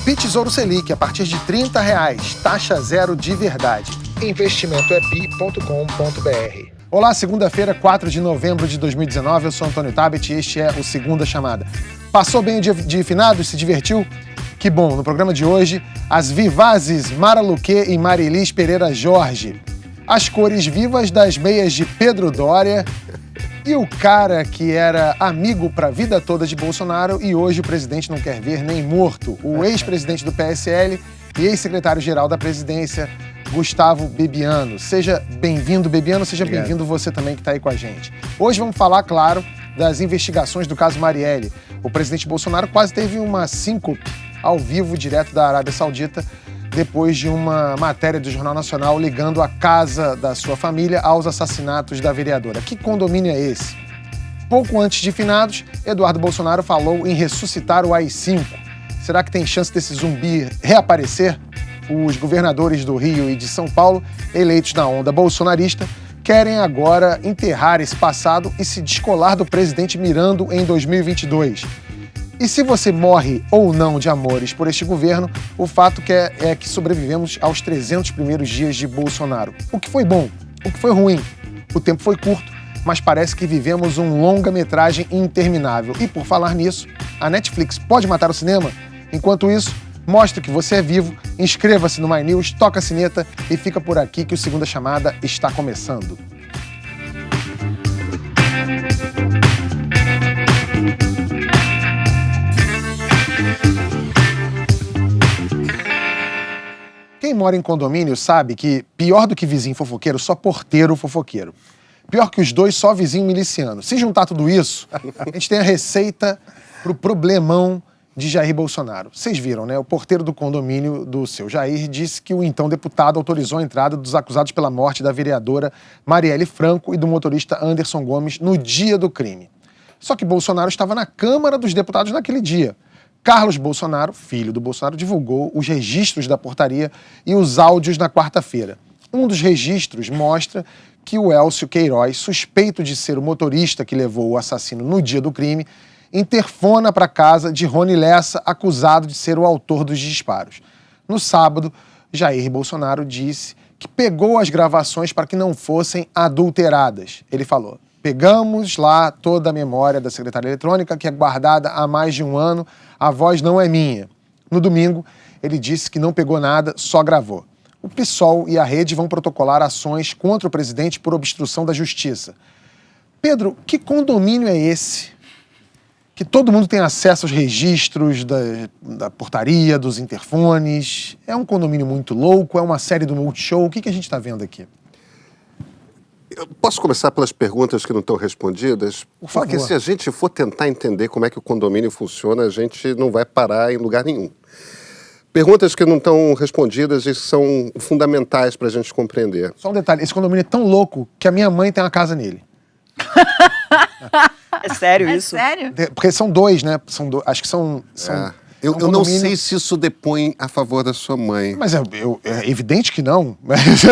Palpite Tesouro Selic, a partir de R$30, taxa zero de verdade. Investimentoepi.com.br. Olá, segunda-feira, 4 de novembro de 2019, eu sou Antônio Tabet e este é o Segunda Chamada. Passou bem o dia de finados? Se divertiu? Que bom! No programa de hoje, as vivazes Mara Luque e Marilis Pereira Jorge, as cores vivas das meias de Pedro Doria e o cara que era amigo pra vida toda de Bolsonaro e hoje o presidente não quer ver nem morto, o ex-presidente do PSL e ex-secretário-geral da presidência, Gustavo Bebiano. Seja bem-vindo, Bebiano, seja bem-vindo você também que está aí com a gente. Hoje vamos falar, claro, das investigações do caso Marielle. O presidente Bolsonaro quase teve uma síncope ao vivo, direto da Arábia Saudita, depois de uma matéria do Jornal Nacional ligando a casa da sua família aos assassinatos da vereadora. Que condomínio é esse? Pouco antes de finados, Eduardo Bolsonaro falou em ressuscitar o AI-5. Será que tem chance desse zumbi reaparecer? Os governadores do Rio e de São Paulo, eleitos na onda bolsonarista, querem agora enterrar esse passado e se descolar do presidente Mirando em 2022. E se você morre ou não de amores por este governo, o fato é que sobrevivemos aos 300 primeiros dias de Bolsonaro. O que foi bom, o que foi ruim. O tempo foi curto, mas parece que vivemos um longa-metragem interminável. E por falar nisso, a Netflix pode matar o cinema? Enquanto isso, mostre que você é vivo, inscreva-se no My News, toca a sineta e fica por aqui que o Segunda Chamada está começando. Quem mora em condomínio sabe que pior do que vizinho fofoqueiro, só porteiro fofoqueiro. Pior que os dois, só vizinho miliciano. Se juntar tudo isso, a gente tem a receita pro problemão de Jair Bolsonaro. Vocês viram, né? O porteiro do condomínio do seu Jair disse que o então deputado autorizou a entrada dos acusados pela morte da vereadora Marielle Franco e do motorista Anderson Gomes no dia do crime. Só que Bolsonaro estava na Câmara dos Deputados naquele dia. Carlos Bolsonaro, filho do Bolsonaro, divulgou os registros da portaria e os áudios na quarta-feira. Um dos registros mostra que o Elcio Queiroz, suspeito de ser o motorista que levou o assassino no dia do crime, interfona para a casa de Rony Lessa, acusado de ser o autor dos disparos. No sábado, Jair Bolsonaro disse que pegou as gravações para que não fossem adulteradas. Ele falou: pegamos lá toda a memória da secretária eletrônica, que é guardada há mais de um ano, a voz não é minha. No domingo, ele disse que não pegou nada, só gravou. O PSOL e a Rede vão protocolar ações contra o presidente por obstrução da justiça. Pedro, que condomínio é esse? Que todo mundo tem acesso aos registros da portaria, dos interfones. É um condomínio muito louco? É uma série do Multishow? O que a gente está vendo aqui? Eu posso começar pelas perguntas que não estão respondidas? Por favor. Porque se a gente for tentar entender como é que o condomínio funciona, a gente não vai parar em lugar nenhum. Perguntas que não estão respondidas e são fundamentais para a gente compreender. Só um detalhe, esse condomínio é tão louco que a minha mãe tem uma casa nele. É sério isso? É sério? Porque são dois, né? Acho que são Eu não sei se isso depõe a favor da sua mãe. Mas é evidente que não. Mas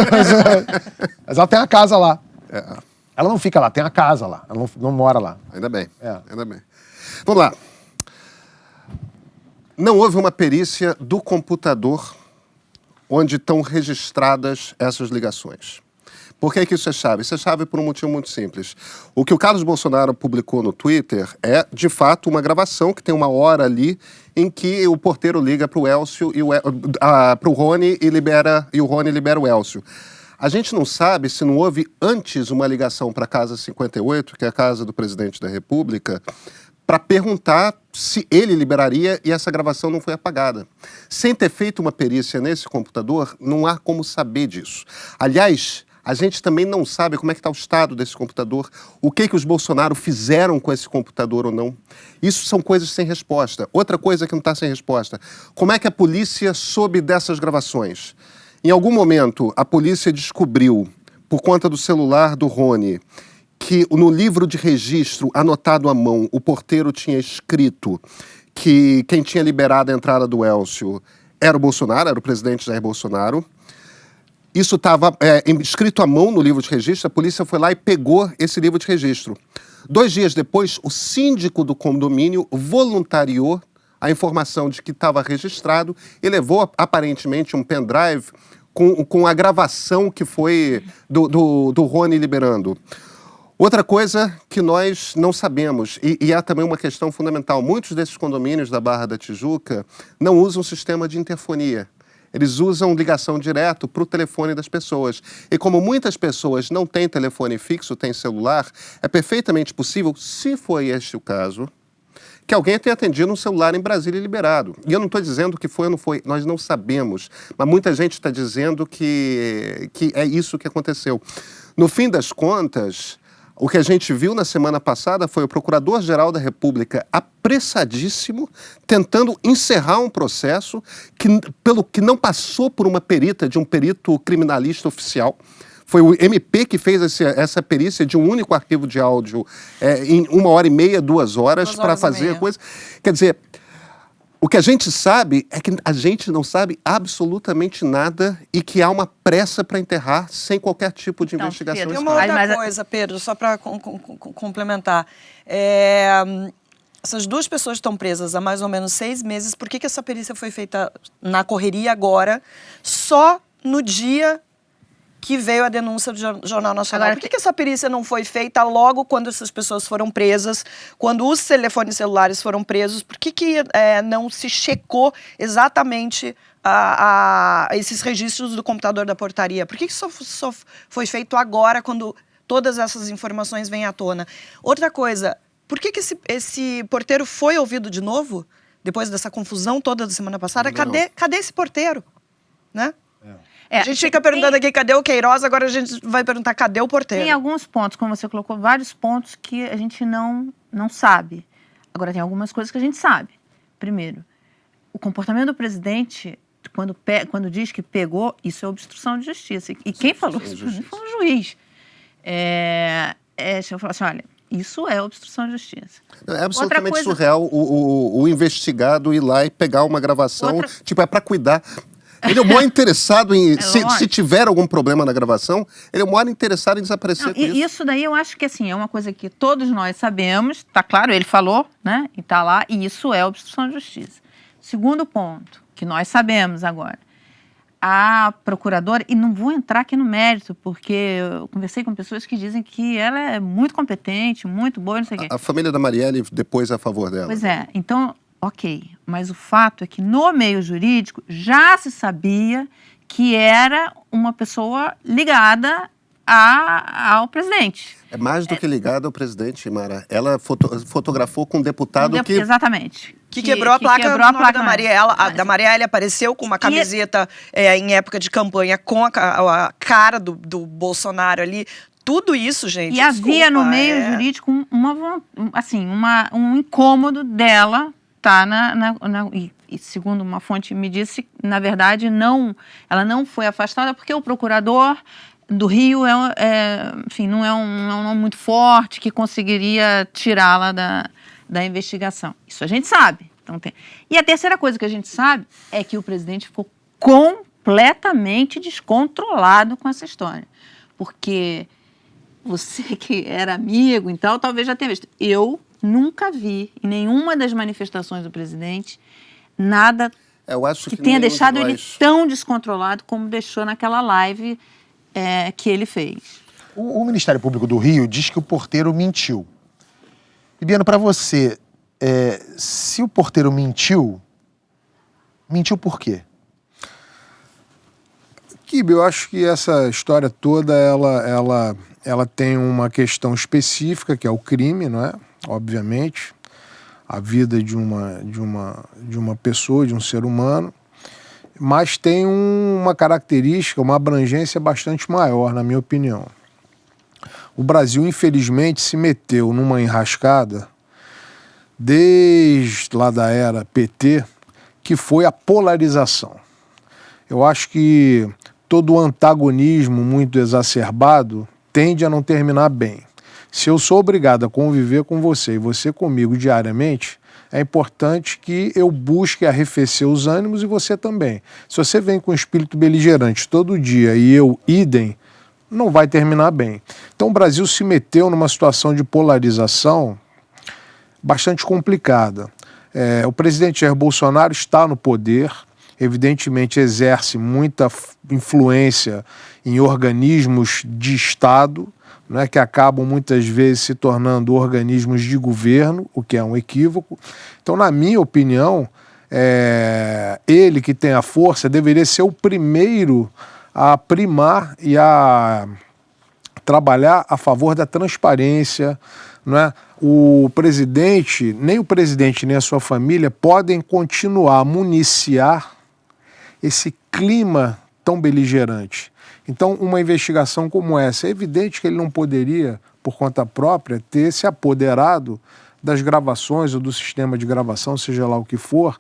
ela tem uma casa lá. Ela não fica lá, tem uma casa lá. Ela não mora lá. Ainda bem, ainda bem. Vamos lá. Não houve uma perícia do computador onde estão registradas essas ligações. Por que isso é chave? Isso é chave por um motivo muito simples. O que o Carlos Bolsonaro publicou no Twitter é, de fato, uma gravação que tem uma hora ali em que o porteiro liga para o Elcio e para o Rony e o Rony libera o Elcio. A gente não sabe se não houve antes uma ligação para a Casa 58, que é a casa do presidente da República, para perguntar se ele liberaria e essa gravação não foi apagada. Sem ter feito uma perícia nesse computador, não há como saber disso. Aliás, a gente também não sabe como é que está o estado desse computador, o que os Bolsonaro fizeram com esse computador ou não. Isso são coisas sem resposta. Outra coisa que não está sem resposta, como é que a polícia soube dessas gravações? Em algum momento, a polícia descobriu, por conta do celular do Rony, que no livro de registro, anotado à mão, o porteiro tinha escrito que quem tinha liberado a entrada do Elcio era o Bolsonaro, era o presidente Jair Bolsonaro. Isso estava escrito à mão no livro de registro, a polícia foi lá e pegou esse livro de registro. 2 dias depois, o síndico do condomínio voluntariou a informação de que estava registrado e levou, aparentemente, um pendrive com a gravação que foi do Rony liberando. Outra coisa que nós não sabemos, e há também uma questão fundamental, muitos desses condomínios da Barra da Tijuca não usam sistema de interfonia. Eles usam ligação direto para o telefone das pessoas. E como muitas pessoas não têm telefone fixo, têm celular, é perfeitamente possível, se foi este o caso, que alguém tenha atendido um celular em Brasília e liberado. E eu não estou dizendo que foi ou não foi, nós não sabemos. Mas muita gente está dizendo que é isso que aconteceu. No fim das contas, o que a gente viu na semana passada foi o Procurador-Geral da República apressadíssimo, tentando encerrar um processo pelo que não passou por uma perita de um perito criminalista oficial. Foi o MP que fez essa perícia de um único arquivo de áudio em 1h30, 2 horas, para fazer a coisa. Quer dizer, o que a gente sabe é que a gente não sabe absolutamente nada e que há uma pressa para enterrar sem qualquer tipo de investigação. Tem uma outra coisa, Pedro, só para complementar. Essas 2 pessoas estão presas há mais ou menos 6 meses. Por que essa perícia foi feita na correria agora, só no dia que veio a denúncia do Jornal Nacional? Agora, por que essa perícia não foi feita logo quando essas pessoas foram presas, quando os telefones celulares foram presos? Por que não se checou exatamente esses registros do computador da portaria? Por que isso só foi feito agora, quando todas essas informações vêm à tona? Outra coisa, por que esse porteiro foi ouvido de novo, depois dessa confusão toda da semana passada? Cadê esse porteiro? Né? A gente fica perguntando aqui, cadê o Queiroz? Agora a gente vai perguntar, cadê o porteiro? Tem alguns pontos, como você colocou, vários pontos que a gente não sabe. Agora, tem algumas coisas que a gente sabe. Primeiro, o comportamento do presidente, quando diz que pegou, isso é obstrução de justiça. E quem falou isso foi um juiz. Eu falo assim, olha, isso é obstrução de justiça. É absolutamente surreal o investigado ir lá e pegar uma gravação, é para cuidar. Ele é o maior interessado em... se tiver algum problema na gravação, ele é o maior interessado em desaparecer com isso. Isso daí eu acho que assim, é uma coisa que todos nós sabemos, tá claro, ele falou, né? E tá lá, e isso é obstrução de justiça. Segundo ponto, que nós sabemos agora, a procuradora, e não vou entrar aqui no mérito, porque eu conversei com pessoas que dizem que ela é muito competente, muito boa, não sei o quê. A família da Marielle depois é a favor dela. Pois é, então... Ok, mas o fato é que no meio jurídico já se sabia que era uma pessoa ligada ao presidente. É mais do que ligada ao presidente, Mara. Ela fotografou com um deputado que... Exatamente. Que quebrou a placa da Marielle. Da Marielle apareceu com uma camiseta em época de campanha com a cara do Bolsonaro ali. Tudo isso, gente, E havia no meio jurídico um incômodo dela. E segundo uma fonte me disse, na verdade, ela não foi afastada porque o procurador do Rio não é um nome muito forte que conseguiria tirá-la da investigação. Isso a gente sabe. Então, E a terceira coisa que a gente sabe é que o presidente ficou completamente descontrolado com essa história. Porque você que era amigo e tal, talvez já tenha visto. Eu nunca vi em nenhuma das manifestações do presidente nada que tenha deixado ele tão descontrolado como deixou naquela live que ele fez. O Ministério Público do Rio diz que o porteiro mentiu. Bibiano, para você, se o porteiro mentiu por quê? Kibe, eu acho que essa história toda, ela tem uma questão específica, que é o crime, não é? Obviamente, a vida de uma pessoa, de um ser humano, mas tem uma característica, uma abrangência bastante maior, na minha opinião. O Brasil, infelizmente, se meteu numa enrascada desde lá da era PT, que foi a polarização. Eu acho que todo o antagonismo muito exacerbado tende a não terminar bem. Se eu sou obrigado a conviver com você e você comigo diariamente, é importante que eu busque arrefecer os ânimos e você também. Se você vem com espírito beligerante todo dia e eu idem, não vai terminar bem. Então o Brasil se meteu numa situação de polarização bastante complicada. O presidente Jair Bolsonaro está no poder, evidentemente exerce muita influência em organismos de Estado, né, que acabam muitas vezes se tornando organismos de governo, o que é um equívoco. Então, na minha opinião, ele que tem a força deveria ser o primeiro a primar e a trabalhar a favor da transparência, não é? Nem o presidente nem a sua família podem continuar a municiar esse clima tão beligerante. Então, uma investigação como essa, é evidente que ele não poderia, por conta própria, ter se apoderado das gravações ou do sistema de gravação, seja lá o que for,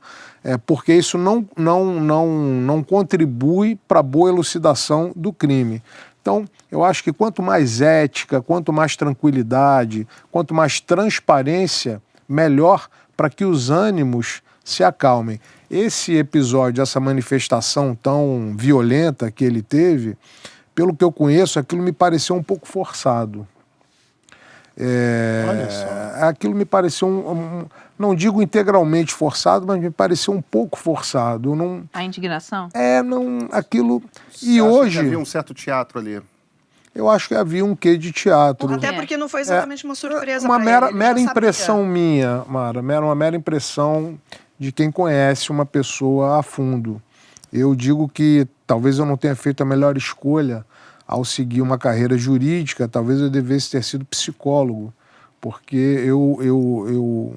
porque isso não contribui para a boa elucidação do crime. Então, eu acho que quanto mais ética, quanto mais tranquilidade, quanto mais transparência, melhor para que os ânimos se acalmem. Esse episódio, essa manifestação tão violenta que ele teve, pelo que eu conheço, aquilo me pareceu um pouco forçado. Olha só. Aquilo me pareceu, não digo integralmente forçado, mas me pareceu um pouco forçado. A indignação? Aquilo... Você acha que havia um certo teatro ali? Eu acho que havia um quê de teatro. Até porque não foi exatamente uma surpresa Uma pra ele, mera ele já impressão sabia. minha, Mara, uma mera impressão de quem conhece uma pessoa a fundo. Eu digo que talvez eu não tenha feito a melhor escolha ao seguir uma carreira jurídica, talvez eu devesse ter sido psicólogo, porque eu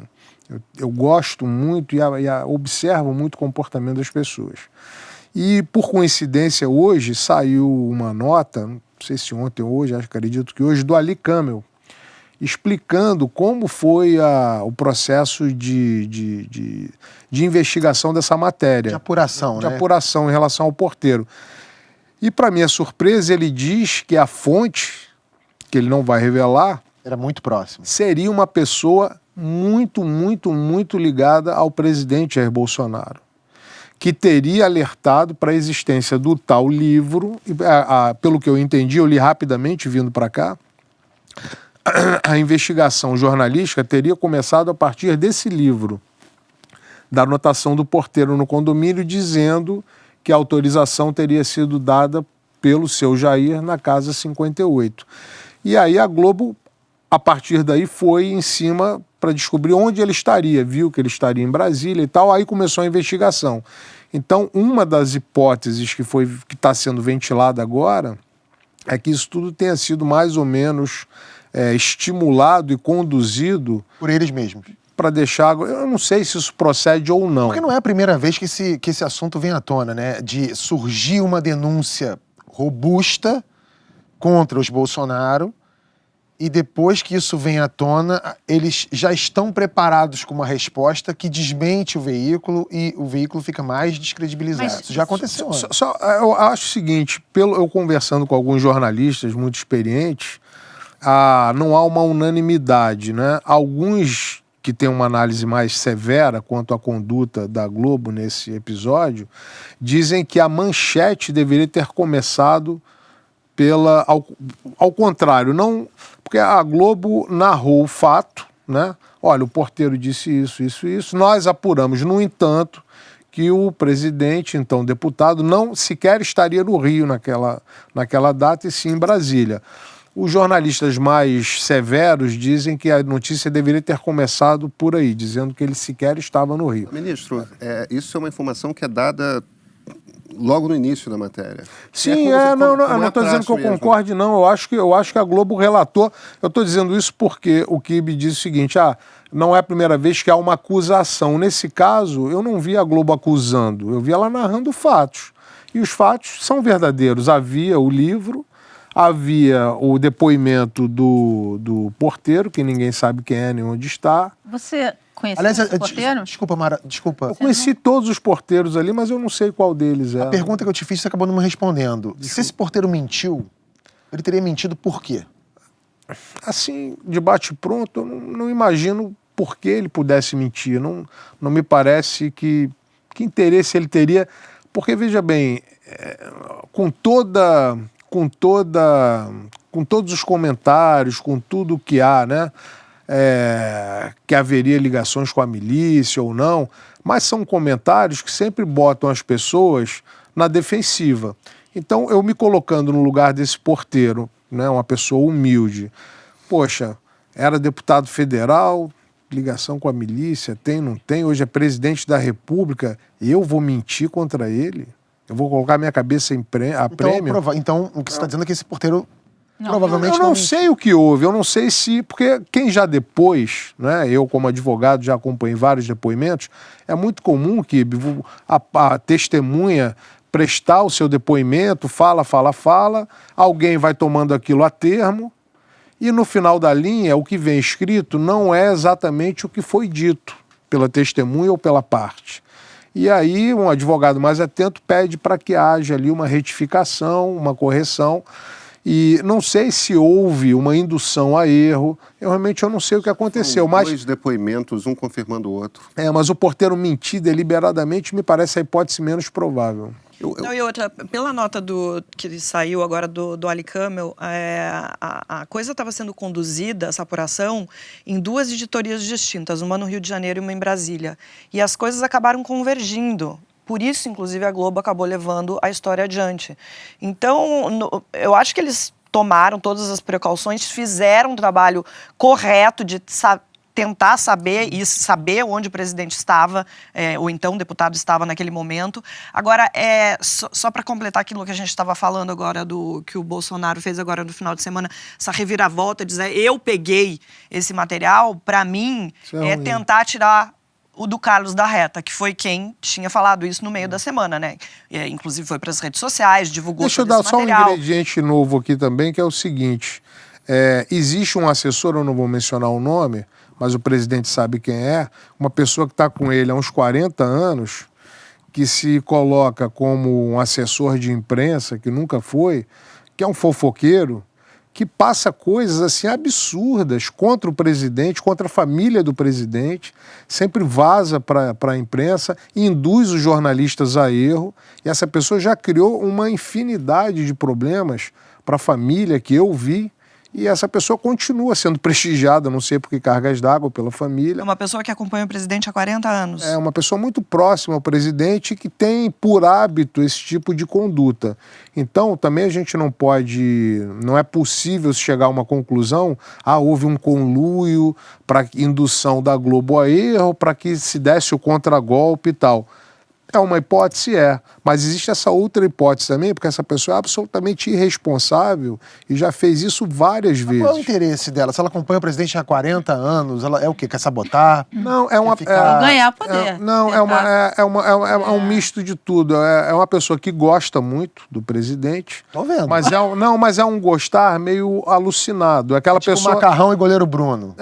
gosto muito e observo muito o comportamento das pessoas. E, por coincidência, hoje saiu uma nota, não sei se ontem ou hoje, acredito que hoje, do Ali Camel, explicando como foi o processo de investigação dessa matéria. De apuração, De né? apuração em relação ao porteiro. E, para minha surpresa, ele diz que a fonte, que ele não vai revelar, Era muito próximo. seria uma pessoa muito, muito, muito ligada ao presidente Jair Bolsonaro, que teria alertado para a existência do tal livro. Pelo que eu entendi, eu li rapidamente vindo para cá, a investigação jornalística teria começado a partir desse livro, da anotação do porteiro no condomínio, dizendo que a autorização teria sido dada pelo seu Jair na Casa 58. E aí a Globo, a partir daí, foi em cima para descobrir onde ele estaria, viu que ele estaria em Brasília e tal, aí começou a investigação. Então, uma das hipóteses que está sendo ventilada agora é que isso tudo tenha sido mais ou menos estimulado e conduzido Por eles mesmos. para deixar... Eu não sei se isso procede ou não. Porque não é a primeira vez que esse assunto vem à tona, né? De surgir uma denúncia robusta contra os Bolsonaro e depois que isso vem à tona, eles já estão preparados com uma resposta que desmente o veículo e o veículo fica mais descredibilizado. Mas Isso já aconteceu. Né? Eu acho o seguinte, eu conversando com alguns jornalistas muito experientes, não há uma unanimidade, né? Alguns que têm uma análise mais severa quanto à conduta da Globo nesse episódio, dizem que a manchete deveria ter começado ao contrário, não, porque a Globo narrou o fato, né? Olha, o porteiro disse isso, nós apuramos, no entanto, que o presidente, então deputado, não sequer estaria no Rio naquela data, e sim em Brasília. Os jornalistas mais severos dizem que a notícia deveria ter começado por aí, dizendo que ele sequer estava no Rio. Ministro, isso é uma informação que é dada logo no início da matéria. Sim, eu não estou dizendo que eu concorde, não. Eu acho que a Globo relatou. Eu estou dizendo isso porque o Kibe diz o seguinte: não é a primeira vez que há uma acusação. Nesse caso, eu não vi a Globo acusando, eu vi ela narrando fatos. E os fatos são verdadeiros. Havia o livro, havia o depoimento do porteiro, que ninguém sabe quem é nem onde está. Você conheceu Aliás, esse porteiro? desculpa, Mara, desculpa. Eu conheci todos os porteiros ali, mas eu não sei qual deles é. A pergunta que eu te fiz, você acabou não me respondendo. Se esse porteiro mentiu, ele teria mentido por quê? Assim, de bate-pronto, eu não imagino por que ele pudesse mentir. Não me parece que interesse ele teria. Porque, veja bem, com todos os comentários, com tudo que há, né? que haveria ligações com a milícia ou não, mas são comentários que sempre botam as pessoas na defensiva. Então, eu me colocando no lugar desse porteiro, né, uma pessoa humilde, poxa, era deputado federal, ligação com a milícia, tem, não tem, hoje é presidente da República, e eu vou mentir contra ele? Eu vou colocar minha cabeça a prêmio? Então, o que você está dizendo é que esse porteiro provavelmente eu não sei o que houve, eu não sei se... Porque quem já depois, né, eu como advogado já acompanhei vários depoimentos, é muito comum que a testemunha prestar o seu depoimento, fala, alguém vai tomando aquilo a termo, e no final da linha, o que vem escrito não é exatamente o que foi dito pela testemunha ou pela parte. E aí um advogado mais atento pede para que haja ali uma retificação, uma correção, e não sei se houve uma indução a erro, eu não sei o que aconteceu. São dois depoimentos, um confirmando o outro. Mas o porteiro mentir deliberadamente me parece a hipótese menos provável. Não, e outra, pela nota que saiu agora do Ali Camel, a coisa estava sendo conduzida, essa apuração, em duas editorias distintas, uma no Rio de Janeiro e uma em Brasília. E as coisas acabaram convergindo. Por isso, inclusive, a Globo acabou levando a história adiante. Então, eu acho que eles tomaram todas as precauções, fizeram um trabalho correto de tentar saber onde o presidente estava, ou então o deputado estava naquele momento. Agora, só para completar aquilo que a gente estava falando agora, que o Bolsonaro fez agora no final de semana, essa reviravolta, dizer, eu peguei esse material, para mim, tentar tirar o do Carlos da Reta, que foi quem tinha falado isso no meio da semana, né? Inclusive foi para as redes sociais, divulgou todo esse material. Deixa eu dar só um ingrediente novo aqui também, que é o seguinte, existe um assessor, eu não vou mencionar o nome, mas o presidente sabe quem é, uma pessoa que está com ele há uns 40 anos, que se coloca como um assessor de imprensa, que nunca foi, que é um fofoqueiro, que passa coisas assim absurdas contra o presidente, contra a família do presidente, sempre vaza para a imprensa, induz os jornalistas a erro, e essa pessoa já criou uma infinidade de problemas para a família que eu vi, e essa pessoa continua sendo prestigiada, não sei por que cargas d'água, pela família. É uma pessoa que acompanha o presidente há 40 anos. É uma pessoa muito próxima ao presidente que tem por hábito esse tipo de conduta. Então, também a gente não é possível chegar a uma conclusão, houve um conluio para indução da Globo a erro, para que se desse o contragolpe e tal. É uma hipótese, mas existe essa outra hipótese também, porque essa pessoa é absolutamente irresponsável e já fez isso várias vezes. Qual é o interesse dela? Se ela acompanha o presidente há 40 anos, ela é o quê? Quer sabotar? Não, ganhar poder. É um misto de tudo. É uma pessoa que gosta muito do presidente. Tô vendo. Mas é um gostar meio alucinado. É aquela pessoa... Macarrão e goleiro Bruno.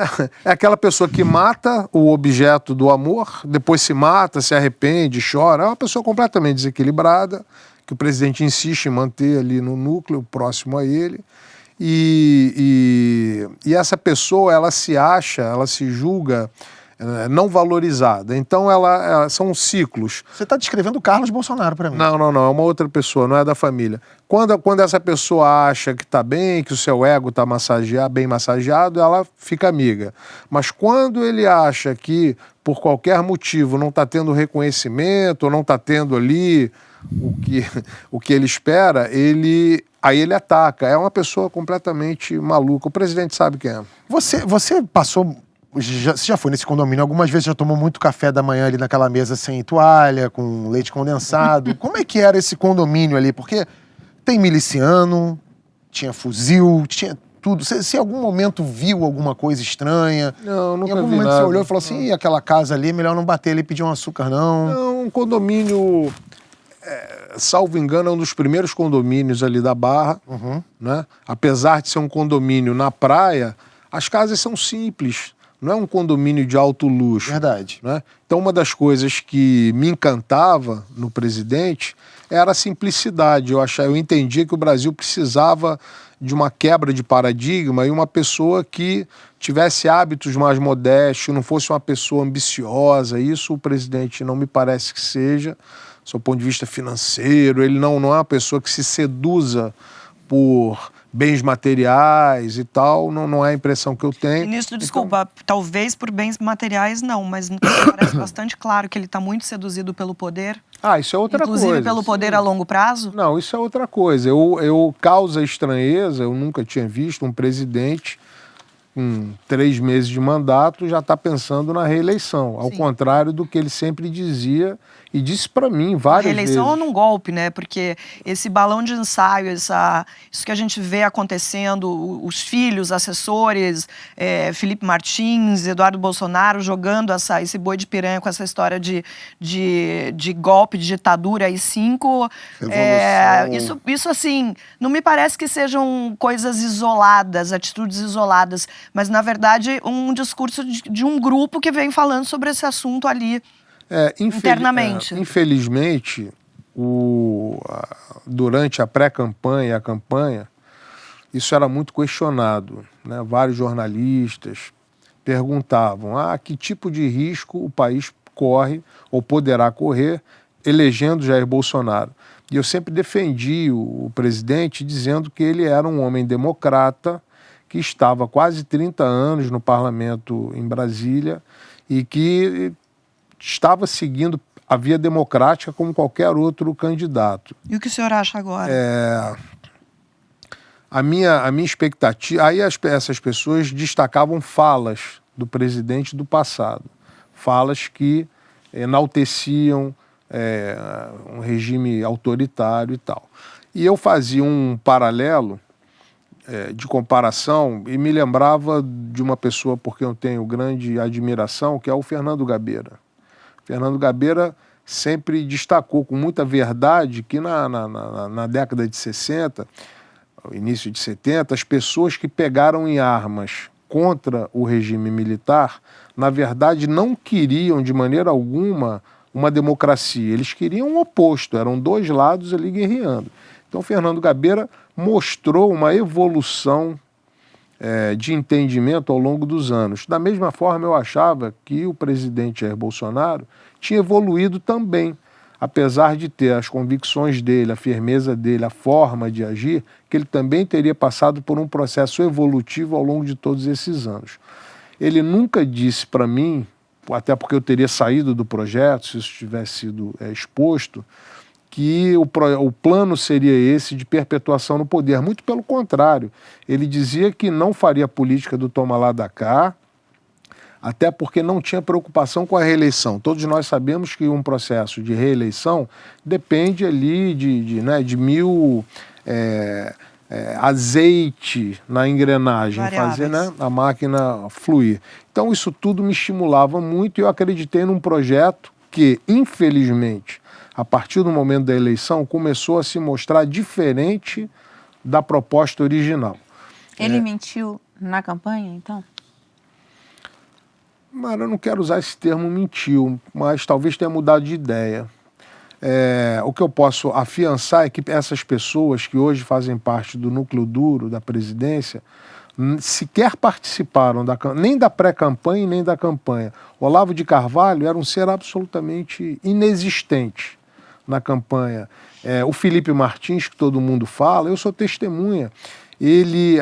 É aquela pessoa que mata o objeto do amor, depois se mata, se arrepende, chora. É uma pessoa completamente desequilibrada, que o presidente insiste em manter ali no núcleo, próximo a ele. E essa pessoa, ela se julga não valorizada. Então, são ciclos. Você está descrevendo o Carlos Bolsonaro para mim. Não, é uma outra pessoa, não é da família. Quando essa pessoa acha que está bem, que o seu ego está bem massageado, ela fica amiga. Mas quando ele acha que, por qualquer motivo, não está tendo reconhecimento, ou não está tendo ali o que ele espera, aí ele ataca. É uma pessoa completamente maluca. O presidente sabe quem é. Você passou... Você já foi nesse condomínio algumas vezes, já tomou muito café da manhã ali naquela mesa sem toalha, com leite condensado. Como é que era esse condomínio ali? Porque tem miliciano, tinha fuzil, tinha tudo. Você em algum momento viu alguma coisa estranha? Não, nunca vi nada. Em algum momento você olhou e falou assim, aquela casa ali, melhor não bater ali e pedir um açúcar, não? Não, um condomínio, salvo engano, é um dos primeiros condomínios ali da Barra, né? Apesar de ser um condomínio na praia, as casas são simples. Não é um condomínio de alto luxo. Verdade. Né? Então, uma das coisas que me encantava no presidente era a simplicidade. Eu entendia que o Brasil precisava de uma quebra de paradigma e uma pessoa que tivesse hábitos mais modestos, não fosse uma pessoa ambiciosa. Isso o presidente não me parece que seja, do seu ponto de vista financeiro. Ele não é uma pessoa que se seduza por bens materiais e tal, não é a impressão que eu tenho. Ministro, desculpa, talvez por bens materiais não, mas parece bastante claro que ele está muito seduzido pelo poder. Isso é outra coisa. Inclusive pelo poder a longo prazo? Não, isso é outra coisa. Eu causa estranheza, eu nunca tinha visto um presidente com 3 meses de mandato já está pensando na reeleição, ao contrário do que ele sempre dizia e disse para mim várias vezes. Reeleição ou num golpe, né? Porque esse balão de ensaio, isso que a gente vê acontecendo, os filhos, assessores, Felipe Martins, Eduardo Bolsonaro jogando esse boi de piranha com essa história de golpe, de ditadura AI-5. Isso, assim, não me parece que sejam coisas isoladas, atitudes isoladas, mas, na verdade, um discurso de um grupo que vem falando sobre esse assunto ali. Internamente. Infelizmente, durante a pré-campanha e a campanha, isso era muito questionado, né? Vários jornalistas perguntavam que tipo de risco o país corre ou poderá correr elegendo Jair Bolsonaro. E eu sempre defendi o presidente dizendo que ele era um homem democrata, que estava há quase 30 anos no parlamento em Brasília e que estava seguindo a via democrática como qualquer outro candidato. E o que o senhor acha agora? A minha expectativa... Aí essas pessoas destacavam falas do presidente do passado. Falas que enalteciam um regime autoritário e tal. E eu fazia um paralelo de comparação e me lembrava de uma pessoa por quem eu tenho grande admiração, que é o Fernando Gabeira. Fernando Gabeira sempre destacou com muita verdade que na década de 60, início de 70, as pessoas que pegaram em armas contra o regime militar, na verdade não queriam de maneira alguma uma democracia, eles queriam o oposto, eram 2 lados ali guerreando. Então Fernando Gabeira mostrou uma evolução de entendimento ao longo dos anos. Da mesma forma, eu achava que o presidente Jair Bolsonaro tinha evoluído também, apesar de ter as convicções dele, a firmeza dele, a forma de agir, que ele também teria passado por um processo evolutivo ao longo de todos esses anos. Ele nunca disse para mim, até porque eu teria saído do projeto, se isso tivesse sido exposto, que o plano seria esse de perpetuação no poder. Muito pelo contrário, ele dizia que não faria política do toma lá da cá, até porque não tinha preocupação com a reeleição. Todos nós sabemos que um processo de reeleição depende ali de mil azeite na engrenagem, fazer a máquina fluir. Então isso tudo me estimulava muito e eu acreditei num projeto que, infelizmente, a partir do momento da eleição, começou a se mostrar diferente da proposta original. Ele mentiu na campanha, então? Mas eu não quero usar esse termo mentiu, mas talvez tenha mudado de ideia. O que eu posso afiançar é que essas pessoas que hoje fazem parte do núcleo duro da presidência sequer participaram nem da pré-campanha nem da campanha. Olavo de Carvalho era um ser absolutamente inexistente na campanha. O Felipe Martins, que todo mundo fala, eu sou testemunha.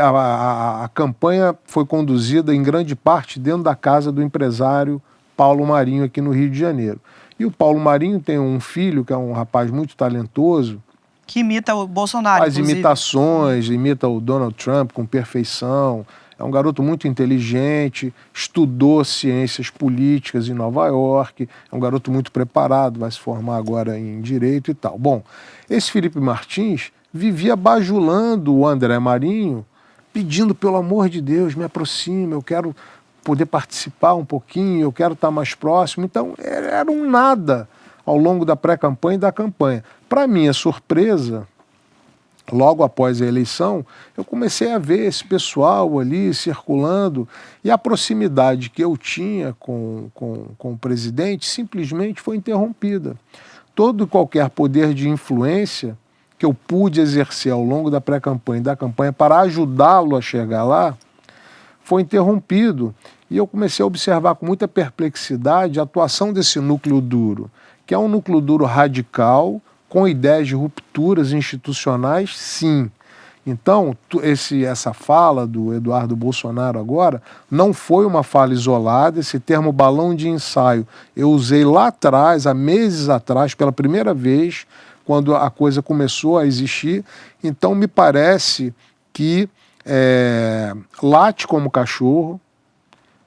A campanha foi conduzida em grande parte dentro da casa do empresário Paulo Marinho, aqui no Rio de Janeiro. E o Paulo Marinho tem um filho, que é um rapaz muito talentoso, que imita o Bolsonaro, faz imitações, imita o Donald Trump com perfeição. É um garoto muito inteligente, estudou ciências políticas em Nova York, é um garoto muito preparado, vai se formar agora em Direito e tal. Bom, esse Felipe Martins vivia bajulando o André Marinho, pedindo, pelo amor de Deus, me aproxime, eu quero poder participar um pouquinho, eu quero estar mais próximo. Então, era um nada ao longo da pré-campanha e da campanha. Para minha surpresa, logo após a eleição, eu comecei a ver esse pessoal ali circulando e a proximidade que eu tinha com o presidente simplesmente foi interrompida. Todo e qualquer poder de influência que eu pude exercer ao longo da pré-campanha e da campanha para ajudá-lo a chegar lá, foi interrompido. E eu comecei a observar com muita perplexidade a atuação desse núcleo duro, que é um núcleo duro radical, com ideias de rupturas institucionais, sim. Então, essa fala do Eduardo Bolsonaro agora não foi uma fala isolada. Esse termo balão de ensaio eu usei lá atrás, há meses atrás, pela primeira vez, quando a coisa começou a existir. Então, me parece que late como cachorro,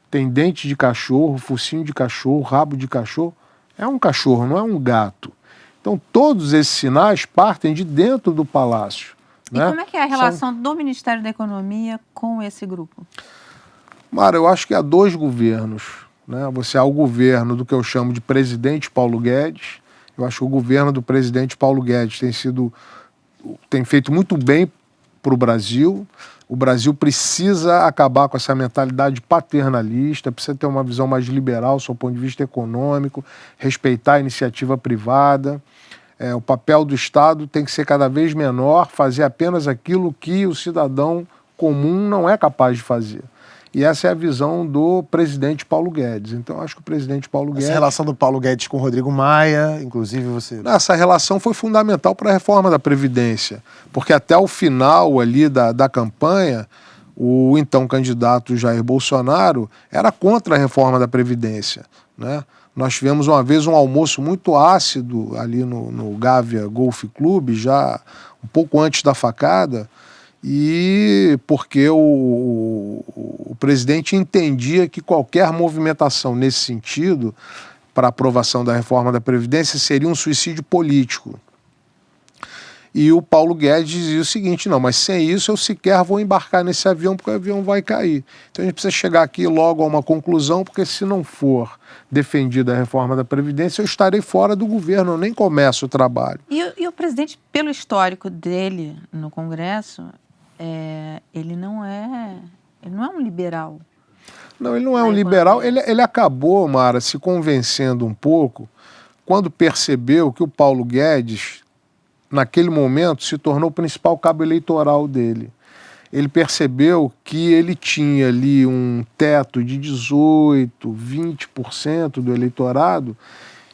tem dente de cachorro, focinho de cachorro, rabo de cachorro. É um cachorro, não é um gato. Então, todos esses sinais partem de dentro do palácio. E como é que é a relação do Ministério da Economia com esse grupo? Mara, eu acho que há dois governos. Né? Você há o governo do que eu chamo de presidente Paulo Guedes. Eu acho que o governo do presidente Paulo Guedes tem feito muito bem para o Brasil. O Brasil precisa acabar com essa mentalidade paternalista, precisa ter uma visão mais liberal, do ponto de vista econômico, respeitar a iniciativa privada. O papel do Estado tem que ser cada vez menor, fazer apenas aquilo que o cidadão comum não é capaz de fazer. E essa é a visão do presidente Paulo Guedes. Então, acho que o presidente Paulo Guedes... Essa relação do Paulo Guedes com o Rodrigo Maia, inclusive você... Essa relação foi fundamental para a reforma da Previdência, porque até o final ali da campanha, o então candidato Jair Bolsonaro era contra a reforma da Previdência, né? Nós tivemos uma vez um almoço muito ácido ali no Gávea Golf Club, já um pouco antes da facada, e porque o presidente entendia que qualquer movimentação nesse sentido, para aprovação da reforma da Previdência, seria um suicídio político. E o Paulo Guedes dizia o seguinte: não, mas sem isso eu sequer vou embarcar nesse avião, porque o avião vai cair. Então a gente precisa chegar aqui logo a uma conclusão, porque se não for defendida a reforma da Previdência, eu estarei fora do governo, eu nem começo o trabalho. E o presidente, pelo histórico dele no Congresso, ele não é um liberal. Não, ele não é um liberal. Ele acabou, Mara, se convencendo um pouco quando percebeu que o Paulo Guedes, naquele momento, se tornou o principal cabo eleitoral dele. Ele percebeu que ele tinha ali um teto de 18%, 20% do eleitorado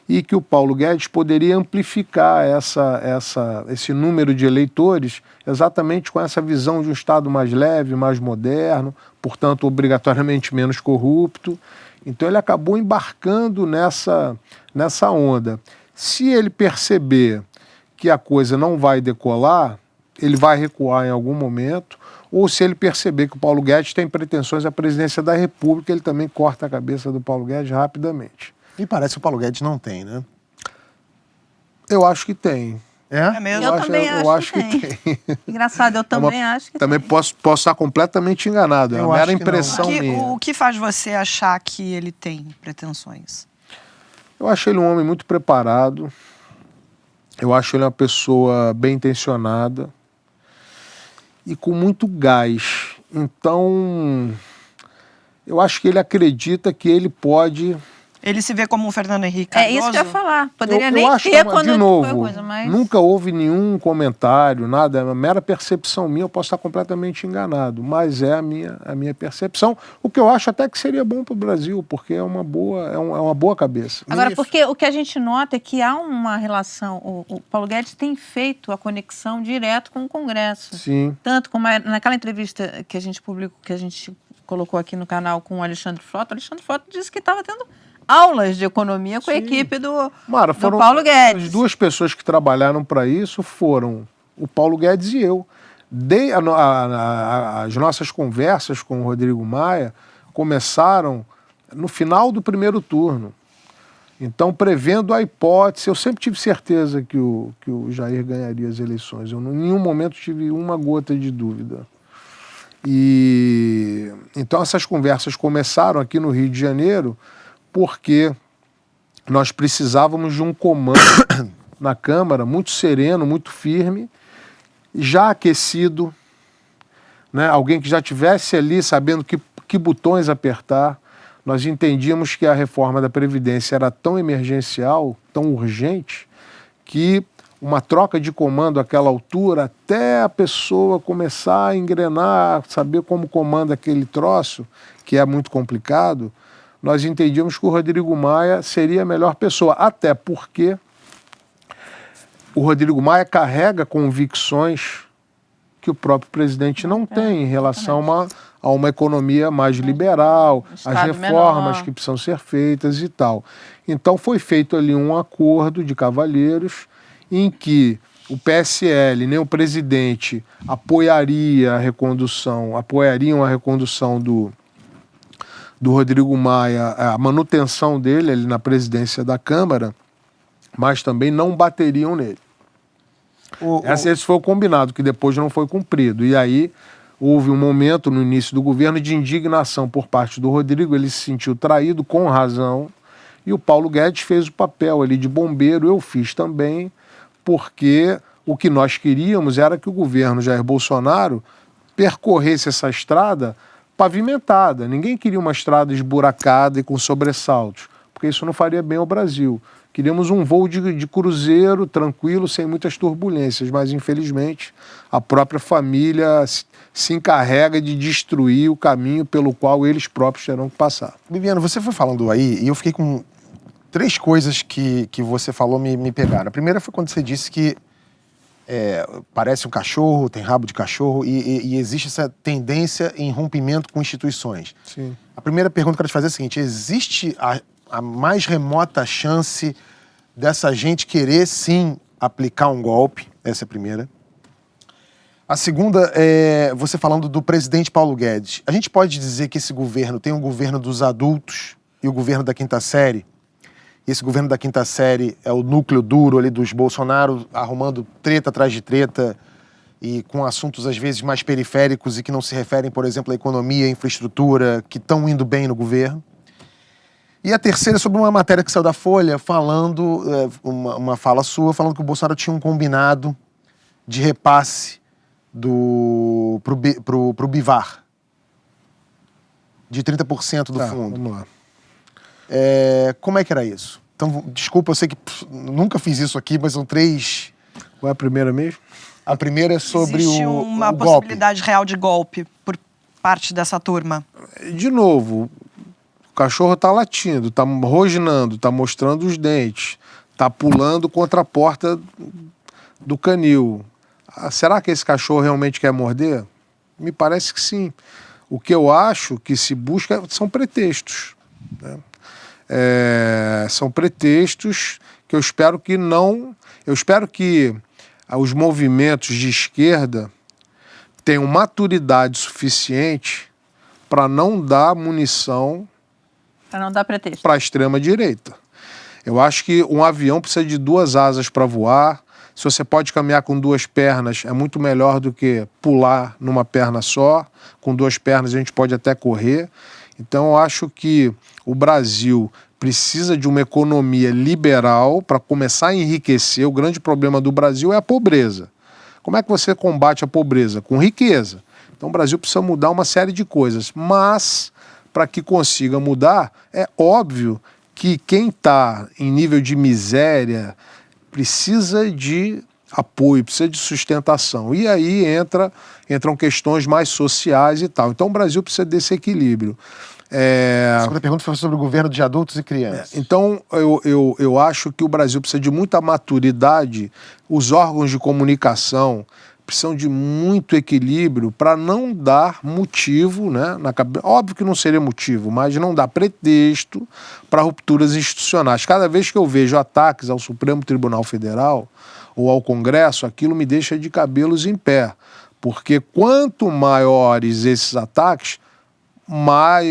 e que o Paulo Guedes poderia amplificar esse número de eleitores exatamente com essa visão de um Estado mais leve, mais moderno, portanto, obrigatoriamente menos corrupto. Então, ele acabou embarcando nessa onda. Se ele perceber que a coisa não vai decolar, ele vai recuar em algum momento, ou se ele perceber que o Paulo Guedes tem pretensões à presidência da República, ele também corta a cabeça do Paulo Guedes rapidamente. E parece que o Paulo Guedes não tem, né? Eu acho que tem. É mesmo? Eu também acho que tem. Engraçado, eu também acho que também tem. Posso estar completamente enganado, é uma mera impressão minha. O que faz você achar que ele tem pretensões? Eu acho ele um homem muito preparado, eu acho ele uma pessoa bem intencionada e com muito gás. Então, eu acho que ele acredita que ele pode... Ele se vê como um Fernando Henrique Cardoso? É isso que eu ia falar. Poderia eu nem acho ter que, quando de novo, foi coisa, mas... nunca houve nenhum comentário, nada, é uma mera percepção minha, eu posso estar completamente enganado, mas é a minha percepção, o que eu acho até que seria bom para o Brasil, porque é uma boa cabeça. Agora, porque o que a gente nota é que há uma relação, o Paulo Guedes tem feito a conexão direto com o Congresso. Sim. Tanto como naquela entrevista que a gente publicou, que a gente colocou aqui no canal com o Alexandre Frota disse que estava tendo aulas de economia com a equipe do Paulo Guedes. As duas pessoas que trabalharam para isso foram o Paulo Guedes e eu. As nossas conversas com o Rodrigo Maia começaram no final do primeiro turno. Então, prevendo a hipótese, eu sempre tive certeza que o Jair ganharia as eleições. Eu, em nenhum momento, tive uma gota de dúvida. E então, essas conversas começaram aqui no Rio de Janeiro porque nós precisávamos de um comando na Câmara muito sereno, muito firme, já aquecido, né? Alguém que já estivesse ali sabendo que botões apertar. Nós entendíamos que a reforma da Previdência era tão emergencial, tão urgente, que uma troca de comando àquela altura, até a pessoa começar a engrenar, saber como comanda aquele troço, que é muito complicado, nós entendíamos que o Rodrigo Maia seria a melhor pessoa, até porque o Rodrigo Maia carrega convicções que o próprio presidente não tem em relação a uma economia mais liberal, as reformas que precisam ser feitas e tal. Então foi feito ali um acordo de cavalheiros em que o PSL, nem o presidente, apoiariam a recondução do Rodrigo Maia, a manutenção dele ali na presidência da Câmara, mas também não bateriam nele. Esse foi o combinado, que depois não foi cumprido. E aí houve um momento no início do governo de indignação por parte do Rodrigo, ele se sentiu traído, com razão, e o Paulo Guedes fez o papel ali de bombeiro, eu fiz também, porque o que nós queríamos era que o governo Jair Bolsonaro percorresse essa estrada pavimentada. Ninguém queria uma estrada esburacada e com sobressaltos, porque isso não faria bem ao Brasil. Queríamos um voo de cruzeiro tranquilo, sem muitas turbulências, mas infelizmente a própria família se encarrega de destruir o caminho pelo qual eles próprios terão que passar. Bibiana, você foi falando aí e eu fiquei com 3 coisas que você falou me pegaram. A primeira foi quando você disse que parece um cachorro, tem rabo de cachorro e existe essa tendência em rompimento com instituições. Sim. A primeira pergunta que eu quero te fazer é a seguinte: existe a mais remota chance dessa gente querer sim aplicar um golpe? Essa é a primeira. A segunda é você falando do presidente Paulo Guedes. A gente pode dizer que esse governo tem um governo dos adultos e o governo da quinta série? E esse governo da quinta série é o núcleo duro ali dos Bolsonaro arrumando treta atrás de treta e com assuntos às vezes mais periféricos e que não se referem, por exemplo, à economia, à infraestrutura, que estão indo bem no governo. E a terceira é sobre uma matéria que saiu da Folha, falando, uma fala sua, falando que o Bolsonaro tinha um combinado de repasse pro Bivar, de 30% do fundo. Vamos lá. Como é que era isso? Então, desculpa, eu sei que nunca fiz isso aqui, mas são 3... Qual é a primeira mesmo? A primeira é sobre Existe o uma golpe. possibilidade real de golpe por parte dessa turma? De novo, o cachorro tá latindo, tá rosnando, tá mostrando os dentes, tá pulando contra a porta do canil. Será que esse cachorro realmente quer morder? Me parece que sim. O que eu acho que se busca são pretextos, né? São pretextos que eu espero que não... Eu espero que os movimentos de esquerda tenham maturidade suficiente para não dar munição Para não dar pretexto. para a extrema-direita. Eu acho que um avião precisa de 2 asas para voar. Se você pode caminhar com 2 pernas, é muito melhor do que pular numa perna só. Com 2 pernas a gente pode até correr. Então eu acho que o Brasil precisa de uma economia liberal para começar a enriquecer. O grande problema do Brasil é a pobreza. Como é que você combate a pobreza? Com riqueza. Então o Brasil precisa mudar uma série de coisas. Mas, para que consiga mudar, é óbvio que quem está em nível de miséria precisa de apoio, precisa de sustentação. E aí entram questões mais sociais e tal. Então o Brasil precisa desse equilíbrio. A segunda pergunta foi sobre o governo de adultos e crianças. Então, eu acho que o Brasil precisa de muita maturidade, os órgãos de comunicação precisam de muito equilíbrio para não dar motivo, né, óbvio que não seria motivo, mas não dar pretexto para rupturas institucionais. Cada vez que eu vejo ataques ao Supremo Tribunal Federal ou ao Congresso, aquilo me deixa de cabelos em pé, porque quanto maiores esses ataques,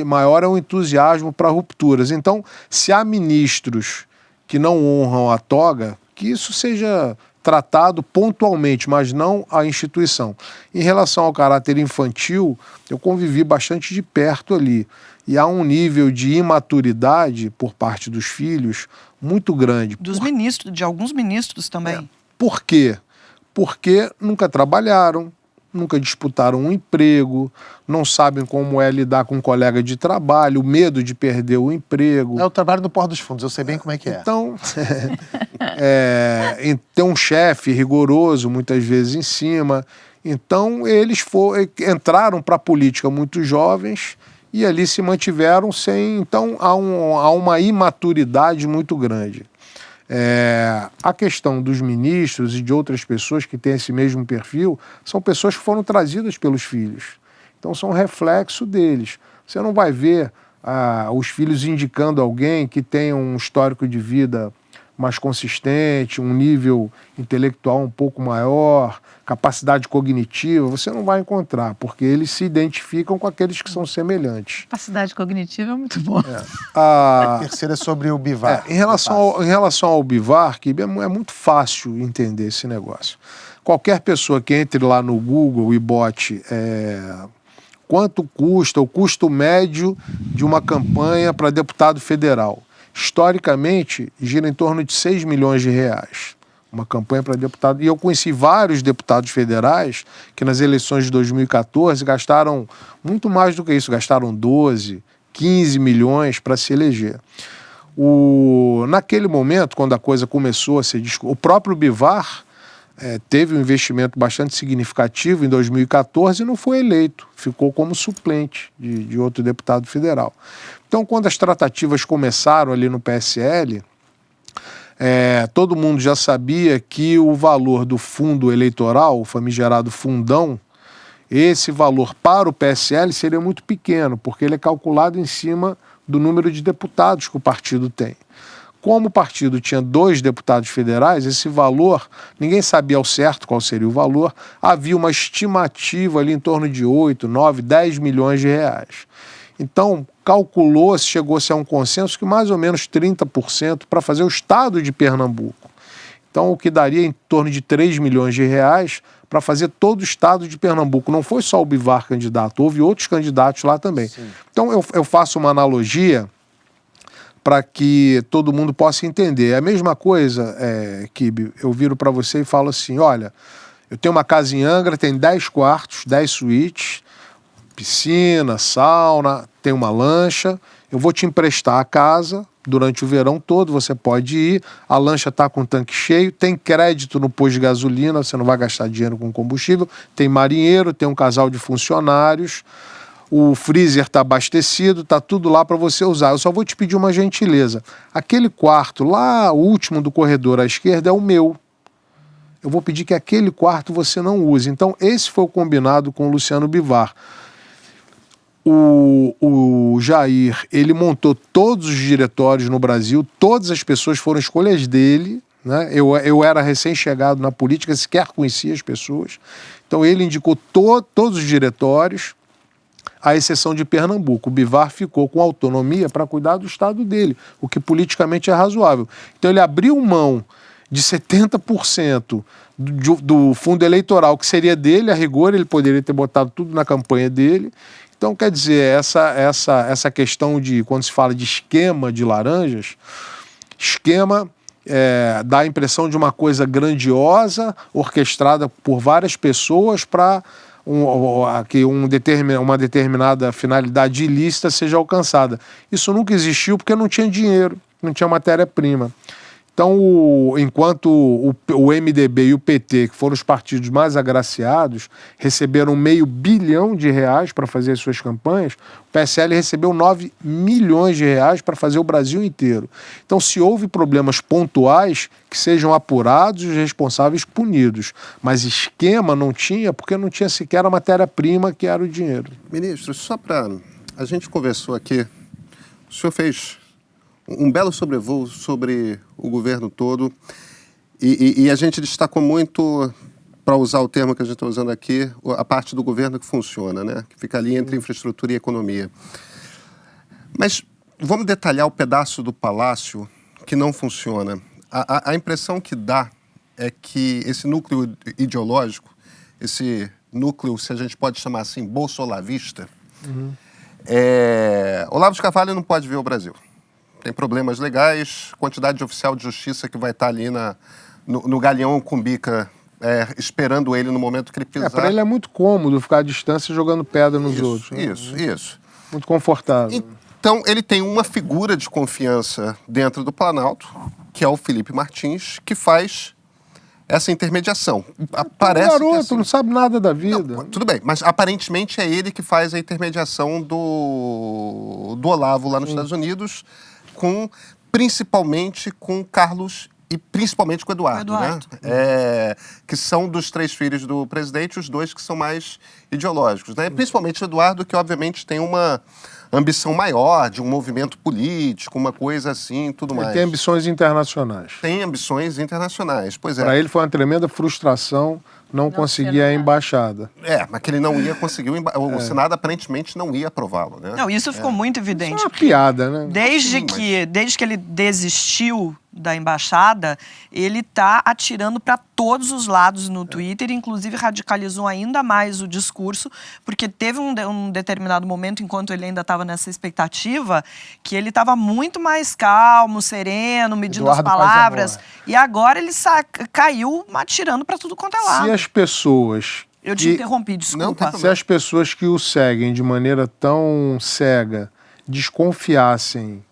maior é o entusiasmo para rupturas. Então, se há ministros que não honram a toga, que isso seja tratado pontualmente, mas não a instituição. Em relação ao caráter infantil, eu convivi bastante de perto ali. E há um nível de imaturidade por parte dos filhos muito grande. De alguns ministros também. Por quê? Porque nunca trabalharam, nunca disputaram um emprego, não sabem como é lidar com um colega de trabalho, o medo de perder o emprego. É o trabalho do Porto dos Fundos, eu sei bem como é que é. Então, tem um chefe rigoroso, muitas vezes em cima. Então, eles entraram para a política muito jovens e ali se mantiveram sem... Então, há uma imaturidade muito grande. A questão dos ministros e de outras pessoas que têm esse mesmo perfil são pessoas que foram trazidas pelos filhos. Então, são reflexo deles. Você não vai ver os filhos indicando alguém que tenha um histórico de vida mais consistente, um nível intelectual um pouco maior, capacidade cognitiva, você não vai encontrar, porque eles se identificam com aqueles que são semelhantes. Capacidade cognitiva é muito bom. A terceira é sobre o Bivar. Em relação ao Bivar, que é muito fácil entender esse negócio. Qualquer pessoa que entre lá no Google e bote quanto custa, o custo médio de uma campanha para deputado federal, historicamente, gira em torno de 6 milhões de reais. Uma campanha para deputado. E eu conheci vários deputados federais que nas eleições de 2014 gastaram muito mais do que isso. Gastaram 12, 15 milhões para se eleger. Naquele momento, quando a coisa começou a ser discutida, o próprio Bivar teve um investimento bastante significativo em 2014 e não foi eleito. Ficou como suplente de outro deputado federal. Então, quando as tratativas começaram ali no PSL, todo mundo já sabia que o valor do fundo eleitoral, o famigerado fundão, esse valor para o PSL seria muito pequeno, porque ele é calculado em cima do número de deputados que o partido tem. Como o partido tinha 2 deputados federais, esse valor, ninguém sabia ao certo qual seria o valor, havia uma estimativa ali em torno de 8, 9, 10 milhões de reais. Então, calculou-se, chegou-se a um consenso que mais ou menos 30% para fazer o estado de Pernambuco. Então, o que daria em torno de 3 milhões de reais para fazer todo o estado de Pernambuco. Não foi só o Bivar candidato, houve outros candidatos lá também. Sim. Então, eu faço uma analogia para que todo mundo possa entender. É a mesma coisa, Kibe, eu viro para você e falo assim, olha, eu tenho uma casa em Angra, tem 10 quartos, 10 suítes, piscina, sauna, tem uma lancha, eu vou te emprestar a casa durante o verão todo, você pode ir, a lancha está com o tanque cheio, tem crédito no posto de gasolina, você não vai gastar dinheiro com combustível, tem marinheiro, tem um casal de funcionários, o freezer está abastecido, está tudo lá para você usar. Eu só vou te pedir uma gentileza. Aquele quarto lá, o último do corredor à esquerda, é o meu. Eu vou pedir que aquele quarto você não use. Então, esse foi o combinado com o Luciano Bivar. O Jair, ele montou todos os diretórios no Brasil, todas as pessoas foram escolhas dele, né? Eu era recém-chegado na política, sequer conhecia as pessoas. Então, ele indicou todos os diretórios, à exceção de Pernambuco. O Bivar ficou com autonomia para cuidar do estado dele, o que politicamente é razoável. Então ele abriu mão de 70% do fundo eleitoral, que seria dele, a rigor, ele poderia ter botado tudo na campanha dele. Então, quer dizer, essa questão de, quando se fala de esquema de laranjas, esquema dá a impressão de uma coisa grandiosa, orquestrada por várias pessoas para que uma determinada finalidade ilícita seja alcançada. Isso nunca existiu porque não tinha dinheiro, não tinha matéria-prima. Então, enquanto o MDB e o PT, que foram os partidos mais agraciados, receberam R$500 bilhão para fazer as suas campanhas, o PSL recebeu 9 milhões de reais para fazer o Brasil inteiro. Então, se houve problemas pontuais, que sejam apurados e os responsáveis punidos. Mas esquema não tinha, porque não tinha sequer a matéria-prima, que era o dinheiro. Ministro, só para... A gente conversou aqui, o senhor fez um belo sobrevoo sobre o governo todo e a gente destacou muito, para usar o termo que a gente está usando aqui, a parte do governo que funciona, né? Que fica ali entre infraestrutura e economia. Mas vamos detalhar o pedaço do palácio que não funciona. A impressão que dá é que esse núcleo ideológico, esse núcleo, se a gente pode chamar assim, bolsolavista, Olavo de Carvalho não pode ver o Brasil. Tem problemas legais, quantidade de oficial de justiça que vai estar ali no Galeão Cumbica, esperando ele no momento que ele pisar. Para ele é muito cômodo ficar à distância jogando pedra nos outros. Isso. Muito confortável. Então, ele tem uma figura de confiança dentro do Planalto, que é o Felipe Martins, que faz essa intermediação. Parece garoto, que assim, não sabe nada da vida. Não, tudo bem, mas aparentemente é ele que faz a intermediação do Olavo lá nos Estados Unidos, principalmente com Carlos e principalmente com o Eduardo, Eduardo. né? Que são dos 3 filhos do presidente, os 2 que são mais ideológicos, né? Principalmente o Eduardo, que obviamente tem uma ambição maior de um movimento político, uma coisa assim, tudo mais. Ele tem ambições internacionais. Tem ambições internacionais, pois é. Para ele foi uma tremenda frustração não conseguir a embaixada. Mas que ele não ia conseguir, o Senado aparentemente não ia aprová-lo, né? Não, isso ficou muito evidente. Isso é uma piada, né? Desde que ele desistiu da embaixada, ele está atirando para todos os lados no Twitter, inclusive radicalizou ainda mais o discurso, porque teve um determinado momento, enquanto ele ainda estava nessa expectativa, que ele estava muito mais calmo, sereno, medindo Eduardo as palavras, Paz Amor. e agora ele caiu atirando para tudo quanto é lado. Se as pessoas... Eu te interrompi, desculpa. Se as pessoas que o seguem de maneira tão cega desconfiassem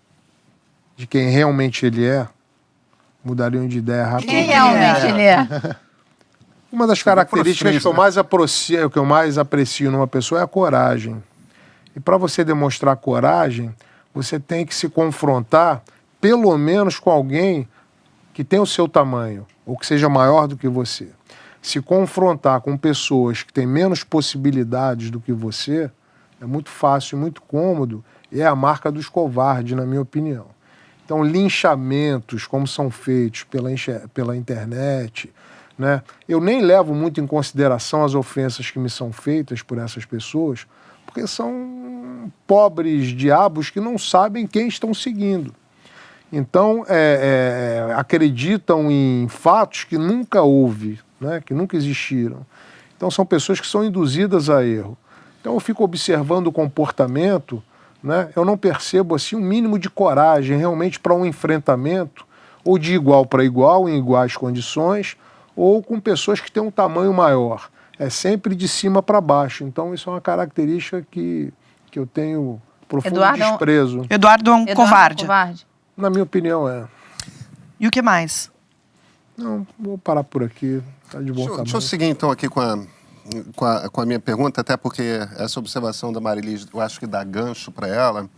de quem realmente ele é, mudariam de ideia rapidamente. Quem realmente ele é? Uma das características que eu mais aprecio numa pessoa é a coragem. E para você demonstrar coragem, você tem que se confrontar, pelo menos com alguém que tem o seu tamanho, ou que seja maior do que você. Se confrontar com pessoas que têm menos possibilidades do que você, é muito fácil e muito cômodo, e é a marca dos covardes, na minha opinião. Então, linchamentos, como são feitos pela internet, né? Eu nem levo muito em consideração as ofensas que me são feitas por essas pessoas, porque são pobres diabos que não sabem quem estão seguindo. Então, acreditam em fatos que nunca houve, né? Que nunca existiram. Então, são pessoas que são induzidas a erro. Então, eu fico observando o comportamento, né? Eu não percebo assim um mínimo de coragem realmente para um enfrentamento, ou de igual para igual, em iguais condições, ou com pessoas que têm um tamanho maior. É sempre de cima para baixo. Então, isso é uma característica que eu tenho profundo desprezo. Eduardo é um covarde. Na minha opinião, é. E o que mais? Não, vou parar por aqui. Tá de bom tamanho. Deixa eu seguir, então, aqui com a minha pergunta, até porque essa observação da Marilis, eu acho que dá gancho para ela.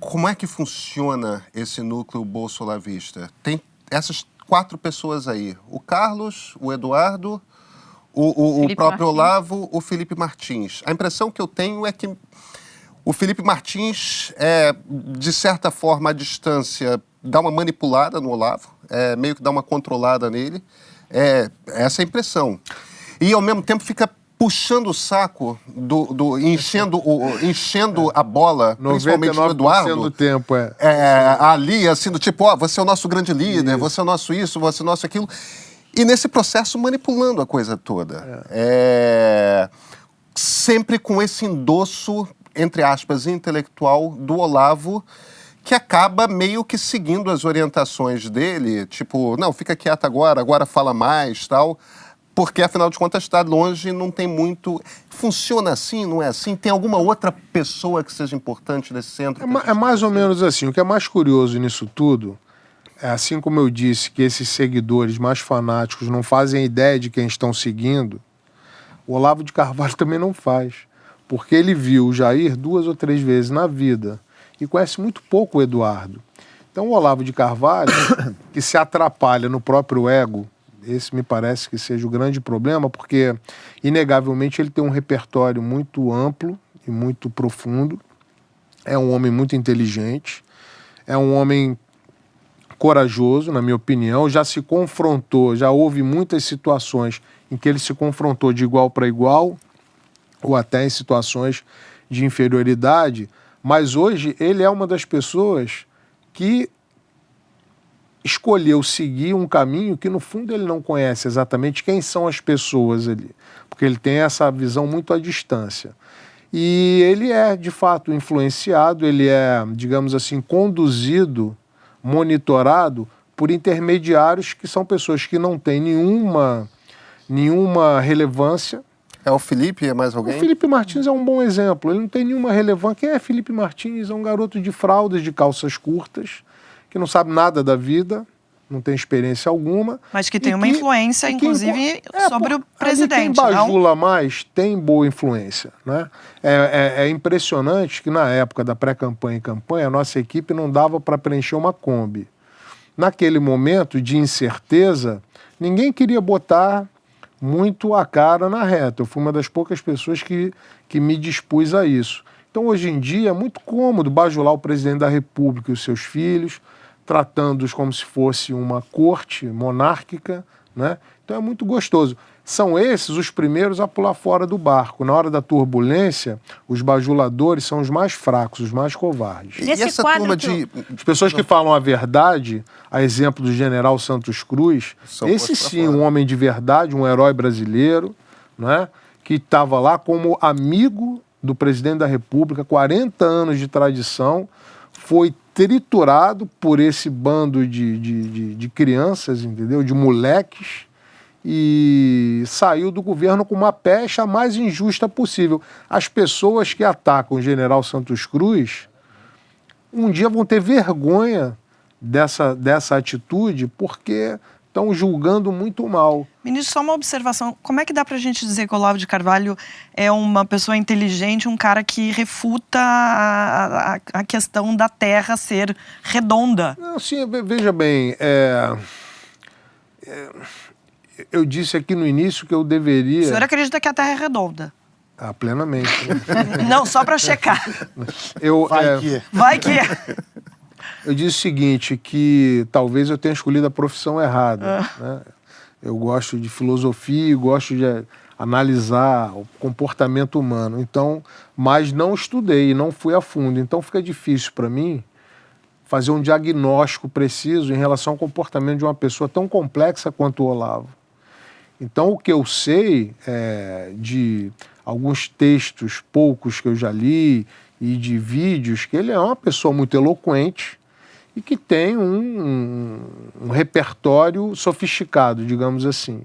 Como é que funciona esse núcleo bolsolavista? Tem essas 4 pessoas aí. O Carlos, o Eduardo, o próprio Martins. Olavo, o Felipe Martins. A impressão que eu tenho é que o Felipe Martins, de certa forma, à distância, dá uma manipulada no Olavo, meio que dá uma controlada nele. Essa é a impressão. E, ao mesmo tempo, fica puxando o saco, enchendo a bola, principalmente do Eduardo. Do tempo, ali, assim, do tipo, você é o nosso grande líder, você é o nosso isso, você é o nosso aquilo. E nesse processo manipulando a coisa toda. Sempre com esse endosso, entre aspas, intelectual do Olavo, que acaba meio que seguindo as orientações dele, tipo, não, fica quieto agora fala mais, tal, porque, afinal de contas, está longe, não tem muito... Funciona assim, não é assim? Tem alguma outra pessoa que seja importante nesse centro? É mais ou menos assim. O que é mais curioso nisso tudo, assim como eu disse que esses seguidores mais fanáticos não fazem ideia de quem estão seguindo, o Olavo de Carvalho também não faz. Porque ele viu o Jair 2 ou 3 vezes na vida e conhece muito pouco o Eduardo. Então, o Olavo de Carvalho, que se atrapalha no próprio ego, esse me parece que seja o grande problema, porque, inegavelmente, ele tem um repertório muito amplo e muito profundo. É um homem muito inteligente, é um homem corajoso, na minha opinião, já se confrontou, já houve muitas situações em que ele se confrontou de igual para igual, ou até em situações de inferioridade, mas hoje ele é uma das pessoas que escolheu seguir um caminho que, no fundo, ele não conhece exatamente quem são as pessoas ali, porque ele tem essa visão muito à distância. E ele é, de fato, influenciado, ele é, digamos assim, conduzido, monitorado por intermediários que são pessoas que não têm nenhuma relevância. É o Felipe, é mais alguém? O Felipe Martins é um bom exemplo. Ele não tem nenhuma relevância. Quem é Felipe Martins? É um garoto de fraldas, de calças curtas, que não sabe nada da vida, não tem experiência alguma. Mas que tem uma influência, inclusive, sobre o presidente, quem bajula mais tem boa influência, né? É impressionante que na época da pré-campanha e campanha, a nossa equipe não dava para preencher uma Kombi. naquele momento de incerteza, ninguém queria botar muito a cara na reta. Eu fui uma das poucas pessoas que me dispus a isso. Então, hoje em dia, é muito cômodo bajular o presidente da República e os seus filhos, tratando-os como se fosse uma corte monárquica, né? Então, é muito gostoso. São esses os primeiros a pular fora do barco. Na hora da turbulência, os bajuladores são os mais fracos, os mais covardes. E Nesse essa quadro turma que de... As pessoas que falam a verdade, a exemplo do general Santos Cruz, São esse postos pra sim, fora. um homem de verdade, um herói brasileiro, né, que estava lá como amigo do presidente da República, 40 anos de tradição, foi triturado por esse bando de crianças, entendeu? De moleques, e saiu do governo com uma pecha mais injusta possível. As pessoas que atacam o general Santos Cruz um dia vão ter vergonha dessa atitude, porque estão julgando muito mal. Ministro, só uma observação. Como é que dá pra gente dizer que o Olavo de Carvalho é uma pessoa inteligente, um cara que refuta a questão da Terra ser redonda? Não, sim, veja bem, eu disse aqui no início que eu O deveria... senhor acredita que a Terra é redonda? Plenamente. Não, só pra checar. Vai que é. Eu disse o seguinte, que talvez eu tenha escolhido a profissão errada. Né? Eu gosto de filosofia e gosto de analisar o comportamento humano. Então, mas não estudei, não fui a fundo. Então fica difícil para mim fazer um diagnóstico preciso em relação ao comportamento de uma pessoa tão complexa quanto o Olavo. Então, o que eu sei de alguns textos, poucos que eu já li, e de vídeos, que ele é uma pessoa muito eloquente e que tem um repertório sofisticado, digamos assim.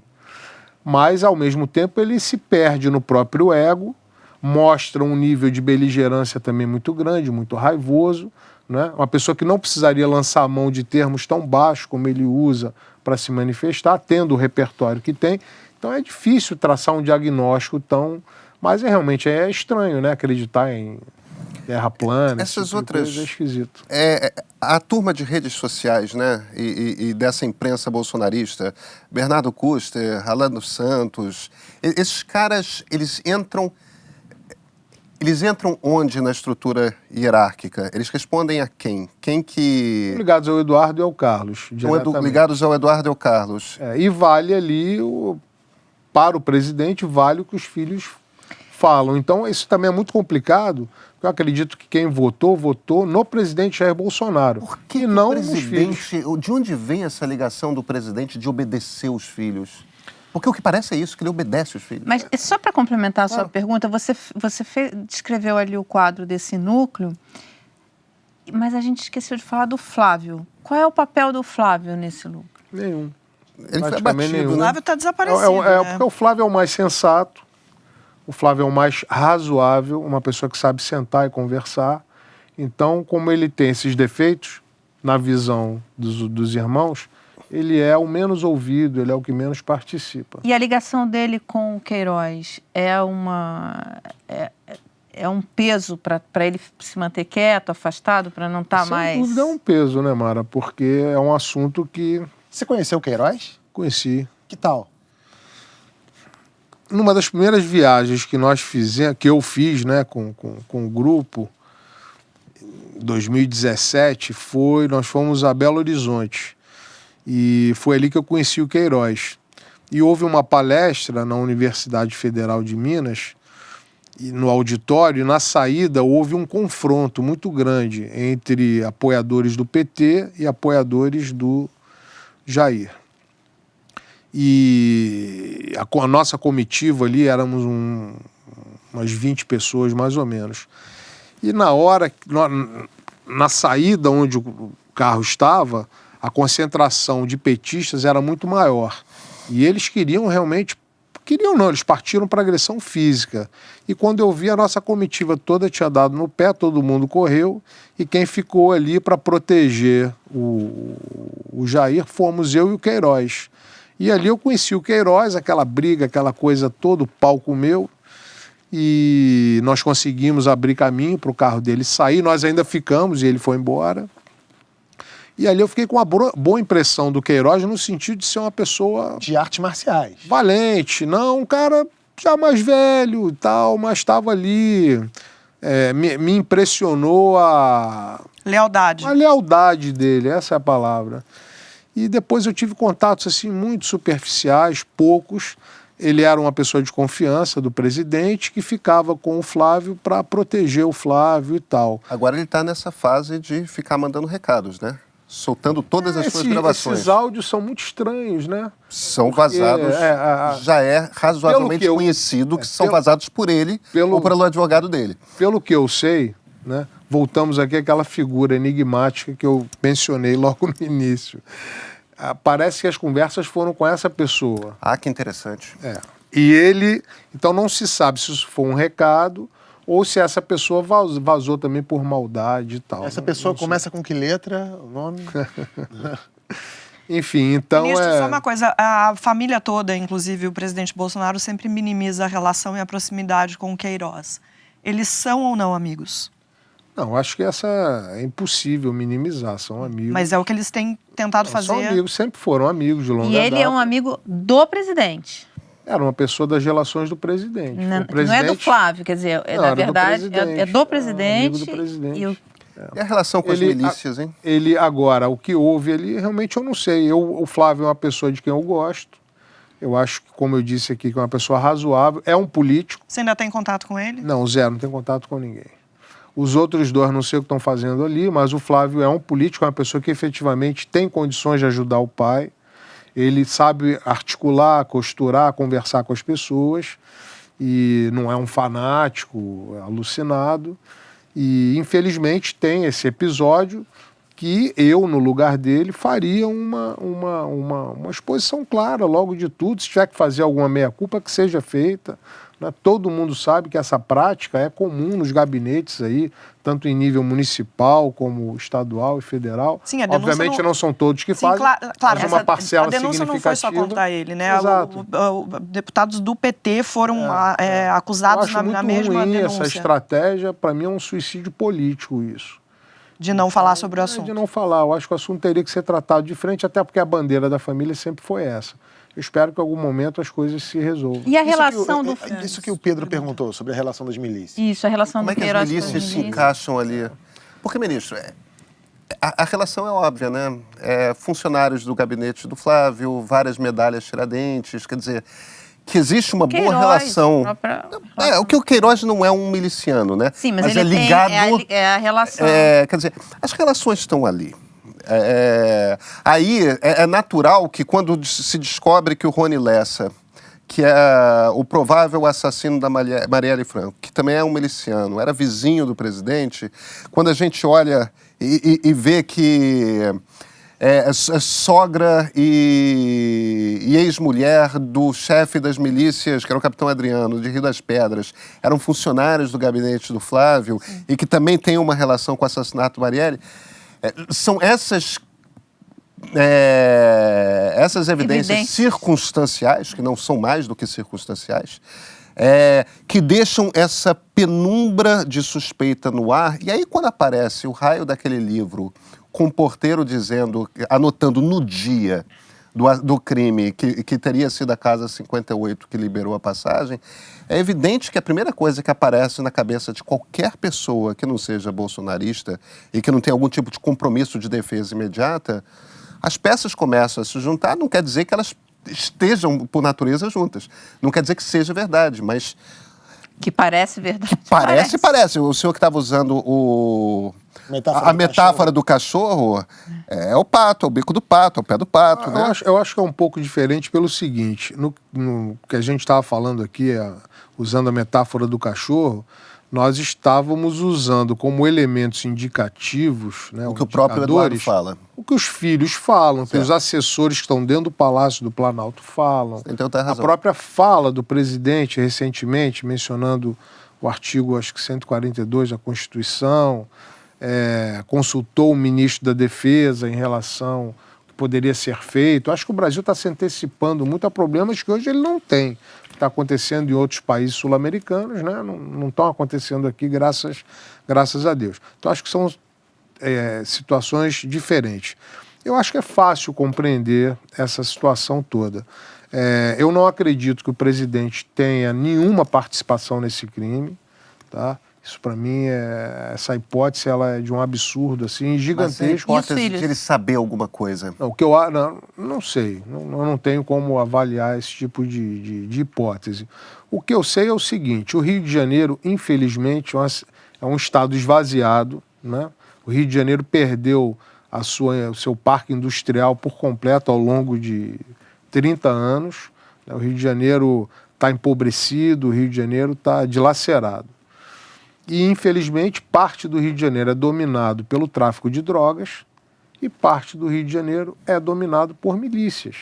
Mas, ao mesmo tempo, ele se perde no próprio ego, mostra um nível de beligerância também muito grande, muito raivoso, né? Uma pessoa que não precisaria lançar a mão de termos tão baixos como ele usa para se manifestar, tendo o repertório que tem. Então é difícil traçar um diagnóstico tão... Mas realmente é estranho, né? Acreditar em terra plana. Essas outras... É esquisito. A turma de redes sociais, né? E dessa imprensa bolsonarista, Bernardo Custer, Alan dos Santos, esses caras, eles entram onde na estrutura hierárquica? Eles respondem a quem? Quem que... Ligados ao Eduardo e ao Carlos. Ligados ao Eduardo e ao Carlos. E vale ali, para o presidente, vale o que os filhos falam. Então, isso também é muito complicado. Eu acredito que quem votou no presidente Jair Bolsonaro. Por que e não o nos presidente... filhos. De onde vem essa ligação do presidente de obedecer os filhos? Porque o que parece é isso, que ele obedece os filhos. Mas só para complementar a sua pergunta, você descreveu ali o quadro desse núcleo, mas a gente esqueceu de falar do Flávio. Qual é o papel do Flávio nesse núcleo? Nenhum. Ele foi Praticamente abatido, O né? Flávio está desaparecido, Porque o Flávio é o mais sensato, o Flávio é o mais razoável, uma pessoa que sabe sentar e conversar. Então, como ele tem esses defeitos, na visão dos irmãos, ele é o menos ouvido, ele é o que menos participa. E a ligação dele com o Queiroz é um peso para ele se manter quieto, afastado, para não estar mais... Sem dúvida é um peso, né, Mara? Porque é um assunto que... Você conheceu o Queiroz? Conheci. Que tal? Numa das primeiras viagens que nós fizemos, que eu fiz, né, com o grupo, em 2017, nós fomos a Belo Horizonte. E foi ali que eu conheci o Queiroz. E houve uma palestra na Universidade Federal de Minas, e no auditório, e na saída houve um confronto muito grande entre apoiadores do PT e apoiadores do Jair. E a nossa comitiva ali, éramos umas 20 pessoas mais ou menos. E na hora, na saída onde o carro estava, a concentração de petistas era muito maior. E eles queriam realmente... eles partiram para agressão física. E quando eu vi, a nossa comitiva toda tinha dado no pé, todo mundo correu, e quem ficou ali para proteger o Jair fomos eu e o Queiroz. E ali eu conheci o Queiroz, aquela briga, aquela coisa toda, o palco meu, e nós conseguimos abrir caminho para o carro dele sair, nós ainda ficamos e ele foi embora. E ali eu fiquei com uma boa impressão do Queiroz no sentido de ser uma pessoa De artes marciais. valente, não um cara já mais velho e tal, mas estava ali. Me impressionou a lealdade dele, essa é a palavra. E depois eu tive contatos assim muito superficiais, poucos. Ele era uma pessoa de confiança do presidente que ficava com o Flávio para proteger o Flávio e tal. Agora ele está nessa fase de ficar mandando recados, né? Soltando todas as suas gravações. Esses áudios são muito estranhos, né? São vazados, já é razoavelmente conhecido que são vazados por ele ou pelo advogado dele. Pelo que eu sei, né? Voltamos aqui àquela figura enigmática que eu mencionei logo no início. Parece que as conversas foram com essa pessoa. Ah, que interessante. E ele... Então não se sabe se isso foi um recado ou se essa pessoa vazou também por maldade e tal. Essa pessoa começa com que letra, o nome? Enfim, então Ministro, só uma coisa, a família toda, inclusive o presidente Bolsonaro, sempre minimiza a relação e a proximidade com o Queiroz. Eles são ou não amigos? Não, acho que essa é impossível minimizar, são amigos. Mas é o que eles têm tentado fazer. São amigos, sempre foram amigos de longa E ele data. é um amigo do presidente. Era uma pessoa das relações do presidente. Não é do Flávio, quer dizer, na verdade, é do presidente. Amigo do presidente. E a relação com as milícias, hein? Ele, agora, o que houve ali, realmente eu não sei. O Flávio é uma pessoa de quem eu gosto. Eu acho que, como eu disse aqui, que é uma pessoa razoável. É um político. Você ainda tem contato com ele? Não, zero, não tem contato com ninguém. Os outros dois não sei o que estão fazendo ali, mas o Flávio é um político, é uma pessoa que efetivamente tem condições de ajudar o pai. Ele sabe articular, costurar, conversar com as pessoas e não é um fanático alucinado. E, infelizmente, tem esse episódio que eu, no lugar dele, faria uma exposição clara logo de tudo. Se tiver que fazer alguma meia-culpa, que seja feita. Né? Todo mundo sabe que essa prática é comum nos gabinetes aí, tanto em nível municipal como estadual e federal. Sim, a denúncia obviamente não são todos que fazem, claro, mas uma parcela a denúncia não foi só contra ele, né? Exato. Deputados do PT foram acusados na mesma ruim denúncia. Essa estratégia, para mim, é um suicídio político isso. De não falar sobre o assunto. De não falar. Eu acho que o assunto teria que ser tratado de frente, até porque a bandeira da família sempre foi essa. Eu espero que em algum momento as coisas se resolvam. E a relação do... Isso que o Pedro perguntou, sobre a relação das milícias. Isso, a relação Como do é que Queiroz as milícias se encaixam ali? Porque, ministro, a relação é óbvia, né? Funcionários do gabinete do Flávio, várias medalhas Tiradentes, quer dizer, que existe uma boa relação. O que o Queiroz não é um miliciano, né? Sim, mas ele é ligado. É a relação. Quer dizer, as relações estão ali. Aí é natural que quando se descobre que o Rony Lessa, que é o provável assassino da Marielle Franco, que também é um miliciano, era vizinho do presidente, quando a gente olha e vê que sogra e ex-mulher do chefe das milícias, que era o capitão Adriano, de Rio das Pedras, eram funcionários do gabinete do Flávio. Sim. E que também tem uma relação com o assassinato do Marielle, são essas evidências circunstanciais, que não são mais do que circunstanciais, que deixam essa penumbra de suspeita no ar. E aí, quando aparece o raio daquele livro com o porteiro anotando no dia do crime, que teria sido a Casa 58 que liberou a passagem, é evidente que a primeira coisa que aparece na cabeça de qualquer pessoa que não seja bolsonarista e que não tenha algum tipo de compromisso de defesa imediata, as peças começam a se juntar. Não quer dizer que elas estejam, por natureza, juntas. Não quer dizer que seja verdade, mas... Que parece verdade. Parece. O senhor que estava usando a metáfora do cachorro é o pato, é o bico do pato, é o pé do pato. Né? Eu acho que é um pouco diferente pelo seguinte, no que a gente estava falando aqui, usando a metáfora do cachorro, nós estávamos usando como elementos indicativos, né, o que o próprio Eduardo fala. O que os filhos falam, que os assessores que estão dentro do Palácio do Planalto falam. Então tem razão. A própria fala do presidente recentemente, mencionando o artigo, acho que 142 da Constituição, consultou o ministro da Defesa em relação ao que poderia ser feito. Acho que o Brasil está se antecipando muito a problemas que hoje ele não tem. Está acontecendo em outros países sul-americanos, né? Não estão acontecendo aqui, graças a Deus. Então, acho que situações diferentes. Eu acho que é fácil compreender essa situação toda. Eu não acredito que o presidente tenha nenhuma participação nesse crime, tá? Isso, para mim, essa hipótese ela é de um absurdo assim, gigantesco. Mas é hipótese de ele saber alguma coisa? Não, não sei, eu não tenho como avaliar esse tipo de hipótese. O que eu sei é o seguinte: o Rio de Janeiro, infelizmente, é um estado esvaziado, né? O Rio de Janeiro perdeu o seu parque industrial por completo ao longo de 30 anos. O Rio de Janeiro está empobrecido, o Rio de Janeiro está dilacerado. E, infelizmente, parte do Rio de Janeiro é dominado pelo tráfico de drogas e parte do Rio de Janeiro é dominado por milícias.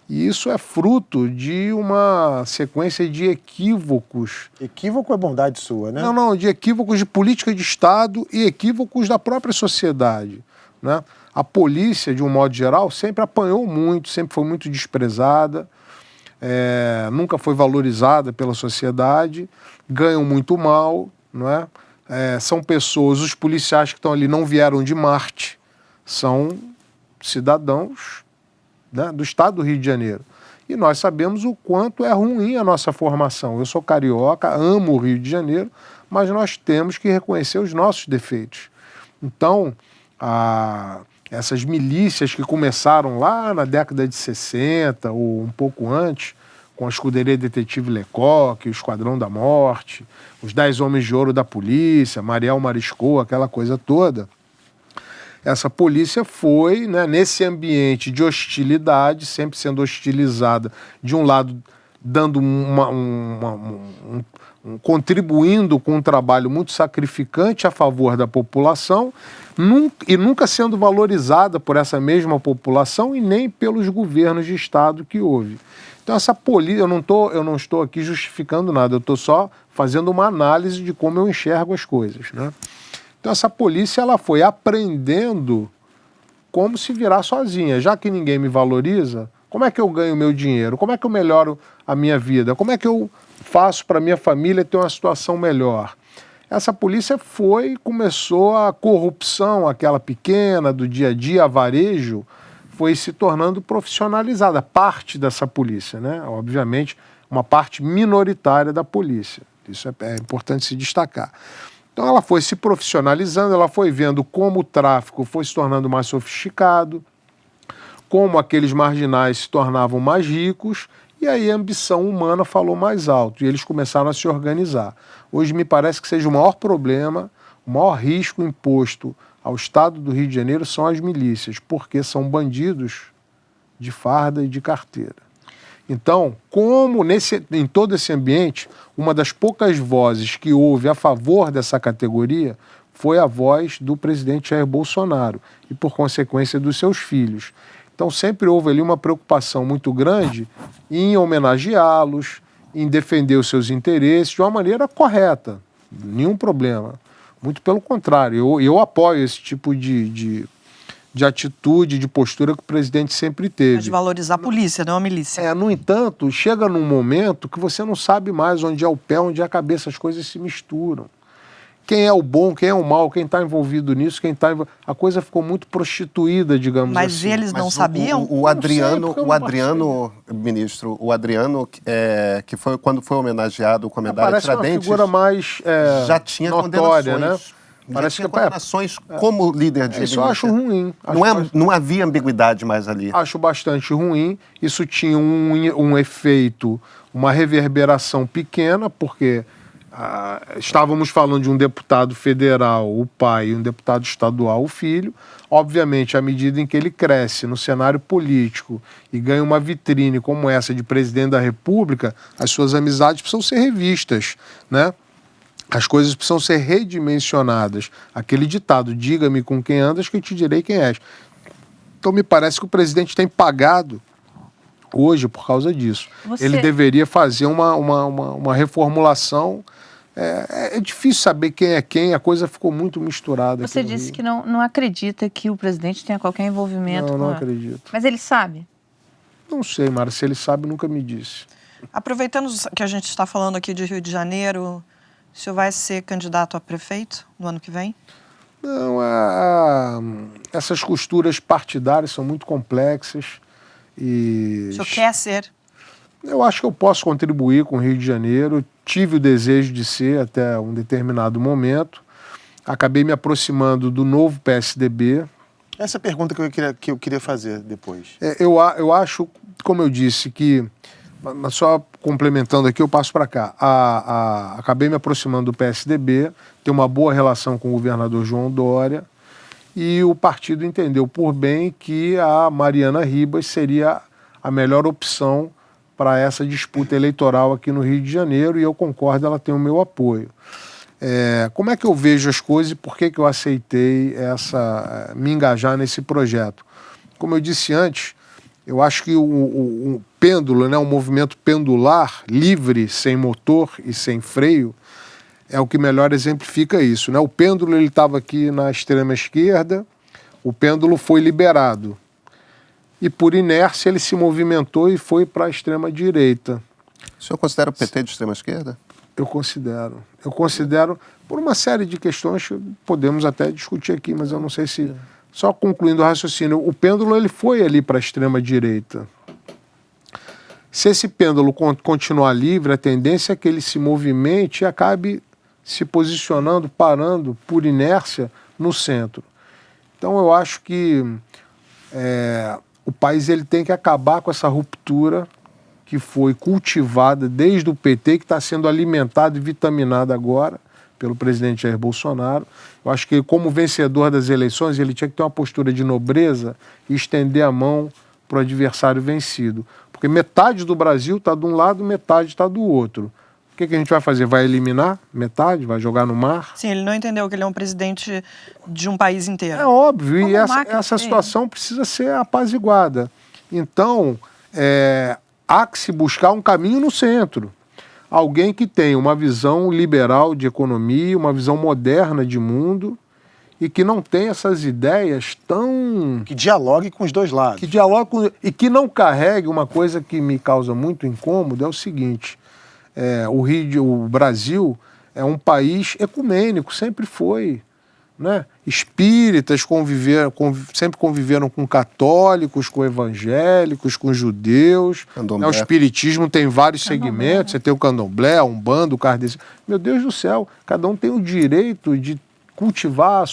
E isso é fruto de uma sequência de equívocos. Equívoco é bondade sua, né? Não, de equívocos de política de Estado e equívocos da própria sociedade, né? A polícia, de um modo geral, sempre apanhou muito, sempre foi muito desprezada, nunca foi valorizada pela sociedade, ganham muito mal, não é? São pessoas, os policiais que estão ali não vieram de Marte, são cidadãos, né, do estado do Rio de Janeiro. E nós sabemos o quanto é ruim a nossa formação. Eu sou carioca, amo o Rio de Janeiro, mas nós temos que reconhecer os nossos defeitos. Então, essas milícias que começaram lá na década de 60 ou um pouco antes, com a escuderia Detetive Lecoq, o Esquadrão da Morte, os 10 Homens de Ouro da Polícia, Mariel Mariscou, aquela coisa toda. Essa polícia foi, né, nesse ambiente de hostilidade, sempre sendo hostilizada, de um lado dando contribuindo com um trabalho muito sacrificante a favor da população, e nunca sendo valorizada por essa mesma população e nem pelos governos de Estado que houve. Então essa polícia, eu não estou aqui justificando nada, eu estou só fazendo uma análise de como eu enxergo as coisas, né? Então essa polícia ela foi aprendendo como se virar sozinha. Já que ninguém me valoriza, como é que eu ganho meu dinheiro? Como é que eu melhoro a minha vida? Como é que eu faço para minha família ter uma situação melhor? Essa polícia começou a corrupção, aquela pequena, do dia a dia, varejo, foi se tornando profissionalizada, parte dessa polícia, né? Obviamente, uma parte minoritária da polícia. Isso é importante se destacar. Então ela foi se profissionalizando, ela foi vendo como o tráfico foi se tornando mais sofisticado, como aqueles marginais se tornavam mais ricos, e aí a ambição humana falou mais alto, e eles começaram a se organizar. Hoje me parece que seja o maior problema, o maior risco imposto ao Estado do Rio de Janeiro são as milícias, porque são bandidos de farda e de carteira. Então, como em todo esse ambiente, uma das poucas vozes que houve a favor dessa categoria foi a voz do presidente Jair Bolsonaro e, por consequência, dos seus filhos. Então, sempre houve ali uma preocupação muito grande em homenageá-los, em defender os seus interesses de uma maneira correta, nenhum problema. Muito pelo contrário, eu apoio esse tipo de atitude, de postura que o presidente sempre teve. De valorizar a polícia, não a milícia. No entanto, chega num momento que você não sabe mais onde é o pé, onde é a cabeça, as coisas se misturam. Quem é o bom, quem é o mal, quem está envolvido nisso, a coisa ficou muito prostituída, digamos assim. Mas eles não sabiam? O Adriano, ministro, o Adriano, que foi quando foi homenageado com a medalha Tiradentes, parece uma figura mais já tinha notória, condenações. Né? Parece que condenações como líder de isso eu acho ruim. Não havia ambiguidade mais ali. Acho bastante ruim. Isso tinha um efeito, uma reverberação pequena, porque estávamos falando de um deputado federal, o pai, e um deputado estadual, o filho. Obviamente, à medida em que ele cresce no cenário político e ganha uma vitrine como essa de presidente da República, as suas amizades precisam ser revistas, né? As coisas precisam ser redimensionadas. Aquele ditado, diga-me com quem andas que eu te direi quem és. Então me parece que o presidente tem pagado hoje por causa disso. Ele deveria fazer uma reformulação. É difícil saber quem é quem, a coisa ficou muito misturada. Você disse que não acredita que o presidente tenha qualquer envolvimento Não acredito. Mas ele sabe? Não sei, Mara, se ele sabe, nunca me disse. Aproveitando que a gente está falando aqui de Rio de Janeiro, o senhor vai ser candidato a prefeito no ano que vem? Não, essas costuras partidárias são muito complexas e... O senhor quer ser? Eu acho que eu posso contribuir com o Rio de Janeiro. Tive o desejo de ser até um determinado momento. Acabei me aproximando do novo PSDB. Essa é a pergunta que eu queria fazer depois. Eu acho, como eu disse, que... Mas só complementando aqui, eu passo para cá. Acabei me aproximando do PSDB, tenho uma boa relação com o governador João Dória, e o partido entendeu por bem que a Mariana Ribas seria a melhor opção para essa disputa eleitoral aqui no Rio de Janeiro, e eu concordo, ela tem o meu apoio. Como é que eu vejo as coisas e por que eu aceitei me engajar nesse projeto? Como eu disse antes, eu acho que o pêndulo, né, um movimento pendular, livre, sem motor e sem freio, é o que melhor exemplifica isso, né? O pêndulo estava aqui na extrema esquerda, o pêndulo foi liberado. E por inércia ele se movimentou e foi para a extrema direita. O senhor considera o PT de extrema esquerda? Eu considero. Eu considero por uma série de questões que podemos até discutir aqui, mas eu não sei se... Só concluindo o raciocínio, o pêndulo ele foi ali para a extrema direita. Se esse pêndulo continuar livre, a tendência é que ele se movimente e acabe se posicionando, parando por inércia no centro. Então eu acho que o país ele tem que acabar com essa ruptura que foi cultivada desde o PT, que está sendo alimentada e vitaminada agora pelo presidente Jair Bolsonaro. Eu acho que, como vencedor das eleições, ele tinha que ter uma postura de nobreza e estender a mão para o adversário vencido. Porque metade do Brasil está de um lado, metade está do outro. O que a gente vai fazer? Vai eliminar metade? Vai jogar no mar? Sim, ele não entendeu que ele é um presidente de um país inteiro. É óbvio, Como e máquina, essa sim. situação precisa ser apaziguada. Então, há que se buscar um caminho no centro. Alguém que tenha uma visão liberal de economia, uma visão moderna de mundo e que não tenha essas ideias tão... Que dialogue com os dois lados. Que dialogue com... E que não carregue uma coisa que me causa muito incômodo, é o seguinte, o Brasil é um país ecumênico, sempre foi. Né? Espíritas sempre conviveram com católicos, com evangélicos, com judeus. Né? O espiritismo tem vários segmentos, você tem o candomblé, a umbanda, o kardecismo. Meu Deus do céu, cada um tem o direito de cultivar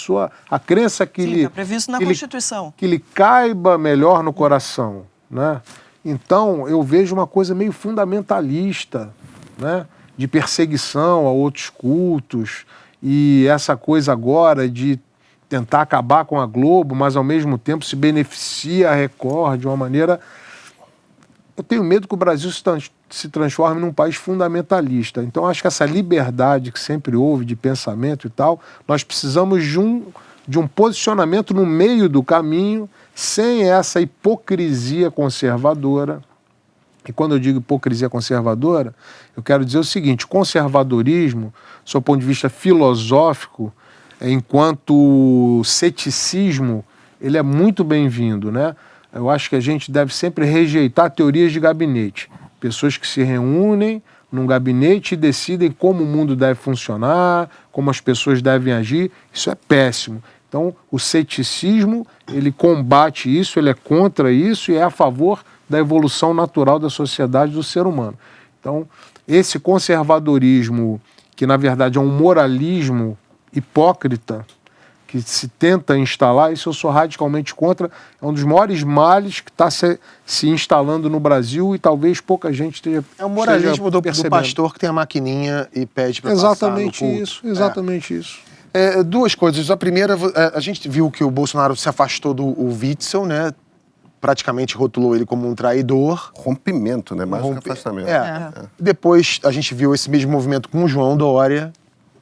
a crença que Sim, está previsto na Constituição. Que lhe caiba melhor no coração. Né? Então, eu vejo uma coisa meio fundamentalista, né? De perseguição a outros cultos. E essa coisa agora de tentar acabar com a Globo, mas ao mesmo tempo se beneficia a Record de uma maneira... Eu tenho medo que o Brasil se transforme num país fundamentalista. Então acho que essa liberdade que sempre houve de pensamento e tal, nós precisamos de um posicionamento no meio do caminho, sem essa hipocrisia conservadora. E quando eu digo hipocrisia conservadora, eu quero dizer o seguinte: o conservadorismo, do seu ponto de vista filosófico, enquanto ceticismo, ele é muito bem-vindo, né? Eu acho que a gente deve sempre rejeitar teorias de gabinete. Pessoas que se reúnem num gabinete e decidem como o mundo deve funcionar, como as pessoas devem agir. Isso é péssimo. Então, o ceticismo, ele combate isso, ele é contra isso e é a favor da evolução natural da sociedade do ser humano. Então, esse conservadorismo, que na verdade é um moralismo hipócrita, que se tenta instalar, isso eu sou radicalmente contra, é um dos maiores males que está se instalando no Brasil e talvez pouca gente esteja percebendo. É o moralismo do pastor que tem a maquininha e pede para passar no culto. Exatamente isso. Duas coisas. A primeira, a gente viu que o Bolsonaro se afastou do Witzel, né? Praticamente rotulou ele como um traidor. Rompimento, né? Mais do que afastamento. Depois a gente viu esse mesmo movimento com o João Dória,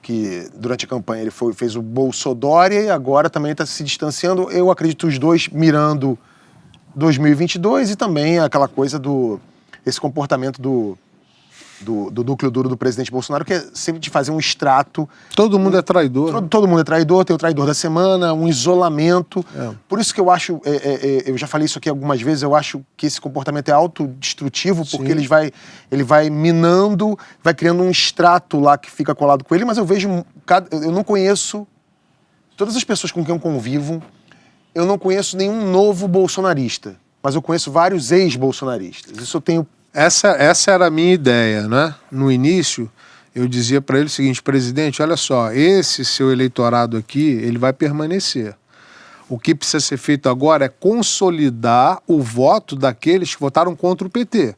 que durante a campanha ele fez o Bolsodória e agora também está se distanciando. Eu acredito os dois mirando 2022 e também aquela coisa esse comportamento do núcleo duro do presidente Bolsonaro, que é sempre de fazer um extrato. Todo mundo é traidor. Todo mundo é traidor, tem o traidor da semana, um isolamento. Por isso que eu acho, eu já falei isso aqui algumas vezes, eu acho que esse comportamento é autodestrutivo, porque ele vai minando, vai criando um extrato lá que fica colado com ele, mas eu vejo, eu não conheço, todas as pessoas com quem eu convivo, eu não conheço nenhum novo bolsonarista, mas eu conheço vários ex-bolsonaristas. Isso eu tenho... Essa era a minha ideia, né? No início, eu dizia para ele o seguinte: presidente, olha só, esse seu eleitorado aqui, ele vai permanecer. O que precisa ser feito agora é consolidar o voto daqueles que votaram contra o PT,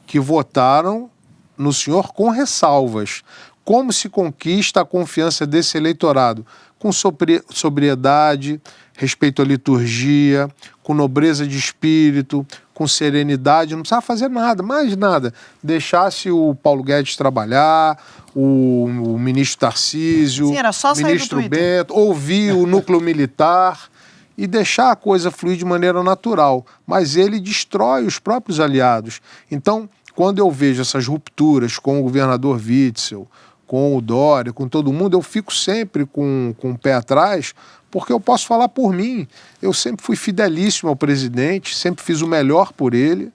que votaram no senhor com ressalvas. Como se conquista a confiança desse eleitorado? Com sobriedade, respeito à liturgia, com nobreza de espírito, com serenidade, não precisava fazer nada, mais nada. Deixasse o Paulo Guedes trabalhar, o ministro Tarcísio, Sim, era só o sair do ministro Twitter. Bento, ouvir o núcleo militar e deixar a coisa fluir de maneira natural. Mas ele destrói os próprios aliados. Então, quando eu vejo essas rupturas com o governador Witzel, com o Dória, com todo mundo, eu fico sempre com o pé atrás, porque eu posso falar por mim. Eu sempre fui fidelíssimo ao presidente, sempre fiz o melhor por ele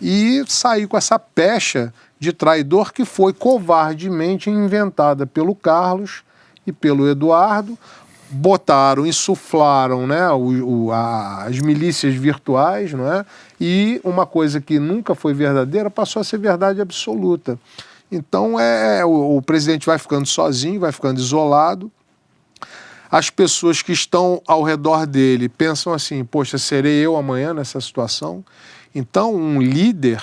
e saí com essa pecha de traidor que foi covardemente inventada pelo Carlos e pelo Eduardo. Botaram, insuflaram, né, as milícias virtuais, não é? E uma coisa que nunca foi verdadeira passou a ser verdade absoluta. Então o presidente vai ficando sozinho, vai ficando isolado. As pessoas que estão ao redor dele pensam assim: poxa, serei eu amanhã nessa situação? Então um líder,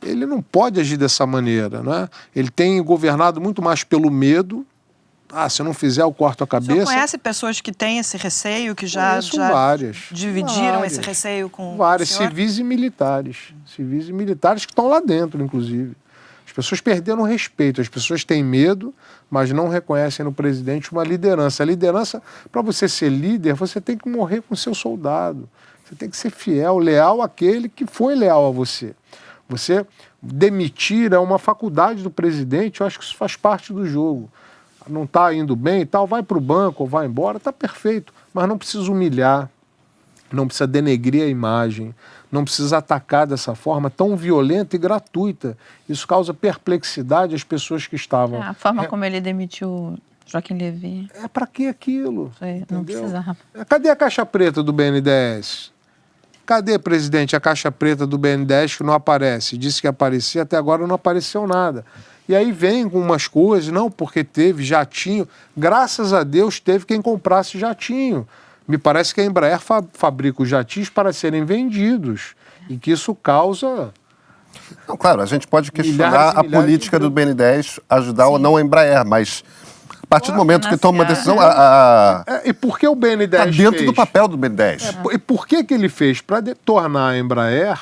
ele não pode agir dessa maneira, né? Ele tem governado muito mais pelo medo. Se eu não fizer, eu corto a cabeça. Você conhece pessoas que têm esse receio, que já várias. dividiram esse receio com várias, o senhor? civis e militares. Civis e militares que estão lá dentro, inclusive. As pessoas perderam o respeito, as pessoas têm medo, mas não reconhecem no presidente uma liderança. A liderança, para você ser líder, você tem que morrer com seu soldado. Você tem que ser fiel, leal àquele que foi leal a você. Você demitir é uma faculdade do presidente, eu acho que isso faz parte do jogo. Não está indo bem e tal, vai para o banco ou vai embora, está perfeito. Mas não precisa humilhar, não precisa denegrir a imagem, não precisa atacar dessa forma tão violenta e gratuita. Isso causa perplexidade às pessoas que estavam... A forma como ele demitiu Joaquim Levy. Para que aquilo? Não precisava. Cadê a caixa preta do BNDES? Cadê, presidente, a caixa preta do BNDES que não aparece? Disse que aparecia, até agora não apareceu nada. E aí vem com umas coisas, não, porque teve jatinho. Graças a Deus teve quem comprasse jatinho. Me parece que a Embraer fabrica os jatinhos para serem vendidos. E que isso causa... Não, claro, a gente pode questionar Milhares e a milhares política de... do BNDES ajudar ou não a Embraer, mas a partir do momento que toma uma decisão... E por que o BNDES está dentro fez? do papel do BNDES. E por que ele fez? Para tornar a Embraer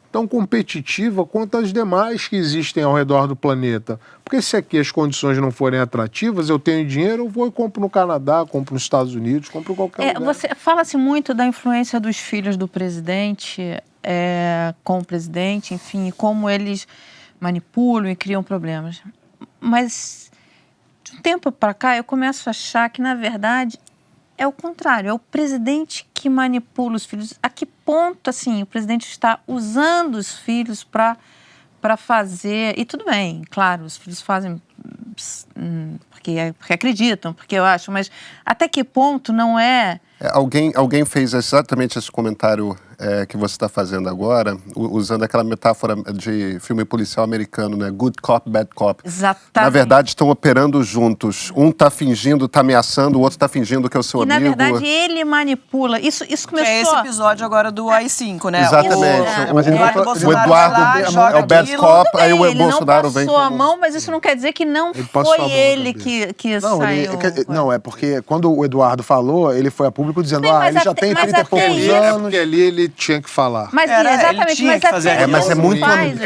tão competitiva quanto as demais que existem ao redor do planeta. Porque se aqui as condições não forem atrativas, eu tenho dinheiro, eu vou e compro no Canadá, compro nos Estados Unidos, compro em qualquer lugar. Fala-se muito da influência dos filhos do presidente com o presidente, enfim, como eles manipulam e criam problemas. Mas, de um tempo para cá, eu começo a achar que, na verdade, é o contrário. É o presidente que manipula os filhos. A que ponto, assim, o presidente está usando os filhos para fazer... E tudo bem, claro, os filhos fazem porque acreditam, porque eu acho, mas até que ponto não é... Alguém fez exatamente esse comentário que você está fazendo agora, usando aquela metáfora de filme policial americano, né? Good cop, bad cop. Exatamente. Na verdade, estão operando juntos. Um está fingindo, está ameaçando, o outro está fingindo que é o seu amigo. Na verdade, ele manipula. Isso começou... É esse episódio agora do AI-5, né? Exatamente. O Eduardo é o bad cop, aí o Bolsonaro vem... Ele não passou a mão, mas isso não quer dizer que não foi ele que saiu... Não, é porque quando o Eduardo falou, ele foi a público dizendo, ele já tem 30 e poucos anos. Porque ali ele tinha que falar. Mas exatamente, mas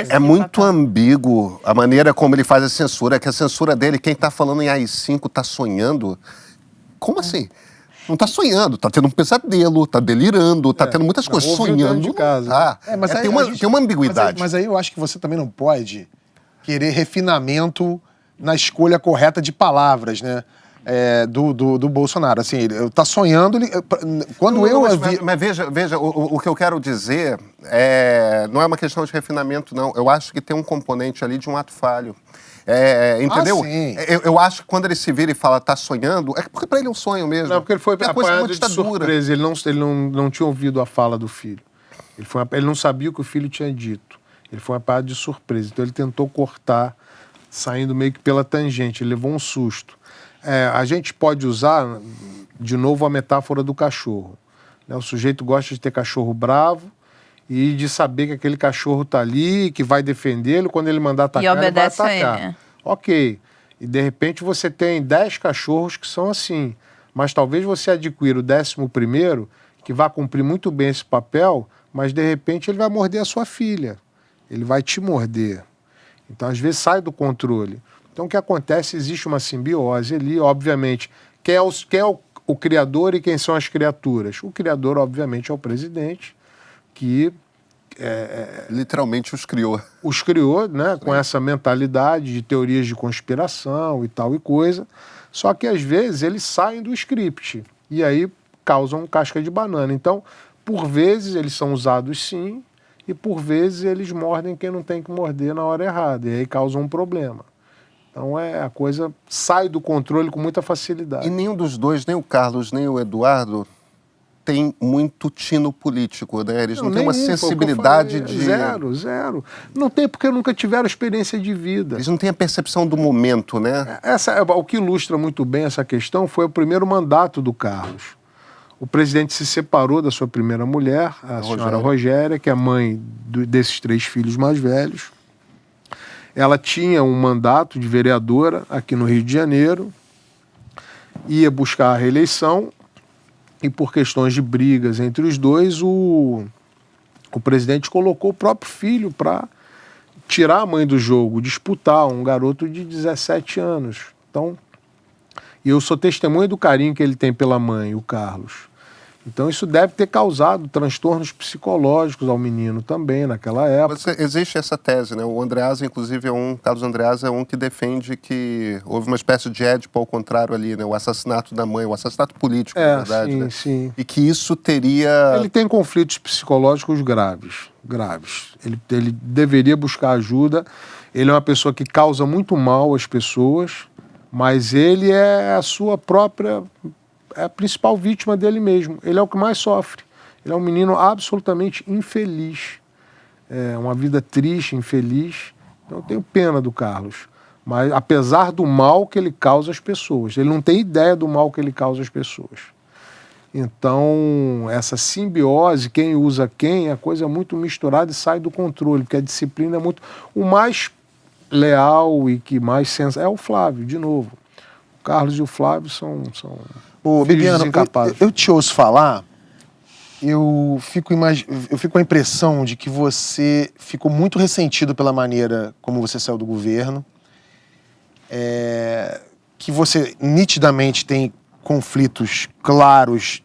é muito ambíguo a maneira como ele faz a censura, que a censura dele, quem está falando em AI-5 está sonhando. Como assim? Não está sonhando, está tendo um pesadelo, está delirando, está tendo muitas coisas, sonhando. De casa. Tem uma ambiguidade. Mas aí eu acho que você também não pode querer refinamento na escolha correta de palavras, né? do Bolsonaro. Assim, ele tá sonhando. Quando Mas veja, o que eu quero dizer não é uma questão de refinamento, não. Eu acho que tem um componente ali de um ato falho. Entendeu? Sim. Eu acho que quando ele se vira e fala tá sonhando, é porque pra ele é um sonho mesmo. Não, porque ele foi apanhado de ditadura. surpresa. Ele não tinha ouvido a fala do filho. Ele não sabia o que o filho tinha dito. Ele foi apanhado de surpresa. Então ele tentou cortar, saindo meio que pela tangente. Ele levou um susto. A gente pode usar, de novo, a metáfora do cachorro. O sujeito gosta de ter cachorro bravo e de saber que aquele cachorro está ali, que vai defendê-lo, quando ele mandar atacar, ele vai atacar. E obedece a ele. Ok. E, de repente, você tem 10 cachorros que são assim. Mas talvez você adquira o 11º, que vai cumprir muito bem esse papel, mas, de repente, ele vai morder a sua filha. Ele vai te morder. Então, às vezes, sai do controle. Então, o que acontece? Existe uma simbiose ali, obviamente. Quem é o criador e quem são as criaturas? O criador, obviamente, é o presidente, que... literalmente os criou. Os criou, né, com essa mentalidade de teorias de conspiração e tal e coisa. Só que, às vezes, eles saem do script e aí causam casca de banana. Então, por vezes, eles são usados sim e, por vezes, eles mordem quem não tem que morder na hora errada. E aí causam um problema. Então, a coisa sai do controle com muita facilidade. E nenhum dos dois, nem o Carlos, nem o Eduardo, tem muito tino político, né? Eles não têm uma sensibilidade de... Zero. Não tem porque nunca tiveram experiência de vida. Eles não têm a percepção do momento, né? O que ilustra muito bem essa questão foi o primeiro mandato do Carlos. O presidente se separou da sua primeira mulher, a senhora Rogéria, que é mãe desses 3 filhos mais velhos. Ela tinha um mandato de vereadora aqui no Rio de Janeiro, ia buscar a reeleição e, por questões de brigas entre os dois, o presidente colocou o próprio filho para tirar a mãe do jogo, disputar, um garoto de 17 anos. Então, eu sou testemunha do carinho que ele tem pela mãe, o Carlos. Então, isso deve ter causado transtornos psicológicos ao menino também, naquela época. Existe essa tese, né? O Andreasa, inclusive, Carlos Andreasa é um que defende que houve uma espécie de Édipo ao contrário ali, né? O assassinato da mãe, o assassinato político, na verdade, sim, né? Sim. E que isso teria... Ele tem conflitos psicológicos graves. Ele deveria buscar ajuda. Ele é uma pessoa que causa muito mal às pessoas, mas ele é a sua própria... é a principal vítima dele mesmo. Ele é o que mais sofre. Ele é um menino absolutamente infeliz. É uma vida triste, infeliz. Então eu tenho pena do Carlos. Mas apesar do mal que ele causa às pessoas. Ele não tem ideia do mal que ele causa às pessoas. Então, essa simbiose, quem usa quem, é coisa muito misturada e sai do controle, porque a disciplina é muito... O mais leal e que mais é o Flávio, de novo. O Carlos e o Flávio são Bibiana, eu te ouço falar, eu fico com a impressão de que você ficou muito ressentido pela maneira como você saiu do governo, que você nitidamente tem conflitos claros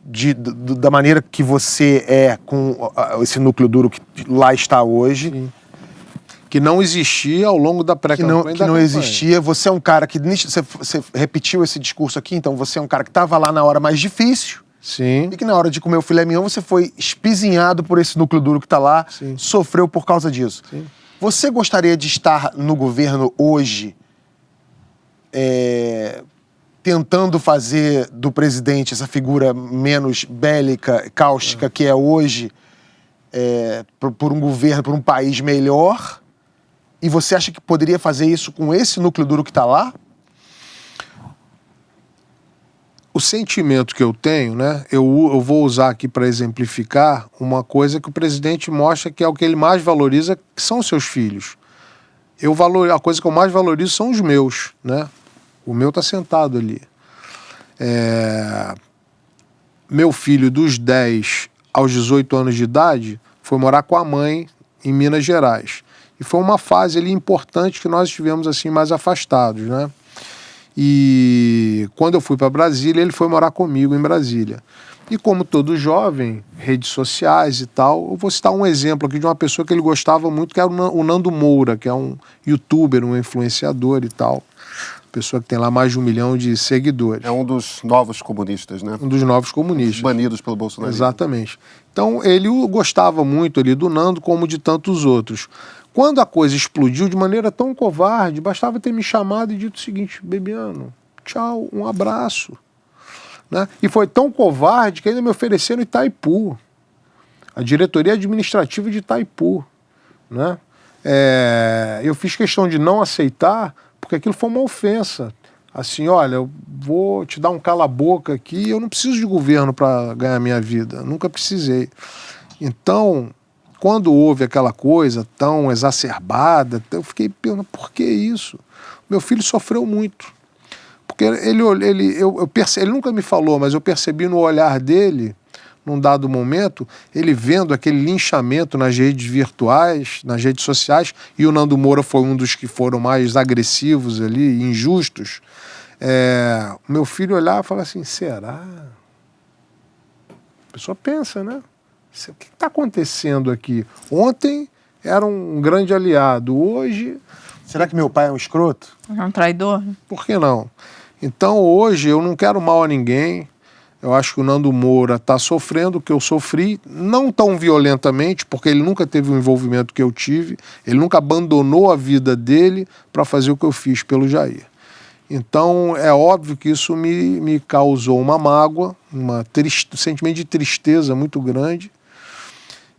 da maneira que você é com esse núcleo duro que lá está hoje. Sim. Que não existia ao longo da pré-campanha. Que não existia. Você é um cara que... Você repetiu esse discurso aqui, então você é um cara que estava lá na hora mais difícil. Sim. E que na hora de comer o filé mignon você foi espizinhado por esse núcleo duro que está lá, Sim. Sofreu por causa disso. Sim. Você gostaria de estar no governo hoje tentando fazer do presidente essa figura menos bélica, cáustica que é hoje, por um governo, por um país melhor? E você acha que poderia fazer isso com esse núcleo duro que está lá? O sentimento que eu tenho, né? Eu vou usar aqui para exemplificar uma coisa que o presidente mostra que é o que ele mais valoriza, que são os seus filhos. A coisa que eu mais valorizo são os meus, né? O meu está sentado ali. Meu filho, dos 10 aos 18 anos de idade, foi morar com a mãe em Minas Gerais. E foi uma fase ali importante que nós estivemos assim mais afastados, né? E quando eu fui para Brasília, ele foi morar comigo em Brasília. E como todo jovem, redes sociais e tal, eu vou citar um exemplo aqui de uma pessoa que ele gostava muito, que era o Nando Moura, que é um youtuber, um influenciador e tal. pessoa que tem lá mais de 1 milhão de seguidores. É um dos novos comunistas, né? Um dos novos comunistas. Banidos pelo Bolsonaro. Exatamente. Então, ele gostava muito ali do Nando, como de tantos outros. Quando a coisa explodiu de maneira tão covarde, bastava ter me chamado e dito o seguinte: Bebiano, tchau, um abraço. Né? E foi tão covarde que ainda me ofereceram Itaipu, a diretoria administrativa de Itaipu. Né? Eu fiz questão de não aceitar, porque aquilo foi uma ofensa. Assim, olha, eu vou te dar um cala-boca aqui, eu não preciso de governo para ganhar minha vida, nunca precisei. Então, quando houve aquela coisa tão exacerbada, eu fiquei pensando, por que isso? Meu filho sofreu muito. Porque ele nunca me falou, mas eu percebi no olhar dele, num dado momento, ele vendo aquele linchamento nas redes virtuais, nas redes sociais, e o Nando Moura foi um dos que foram mais agressivos ali, injustos. Meu filho olhava e falava assim, será? A pessoa pensa, né? O que está acontecendo aqui? Ontem era um grande aliado, hoje... Será que meu pai é um escroto? É um traidor? Por que não? Então hoje eu não quero mal a ninguém. Eu acho que o Nando Moura está sofrendo o que eu sofri, não tão violentamente, porque ele nunca teve o envolvimento que eu tive, ele nunca abandonou a vida dele para fazer o que eu fiz pelo Jair. Então é óbvio que isso me causou uma mágoa, um sentimento de tristeza muito grande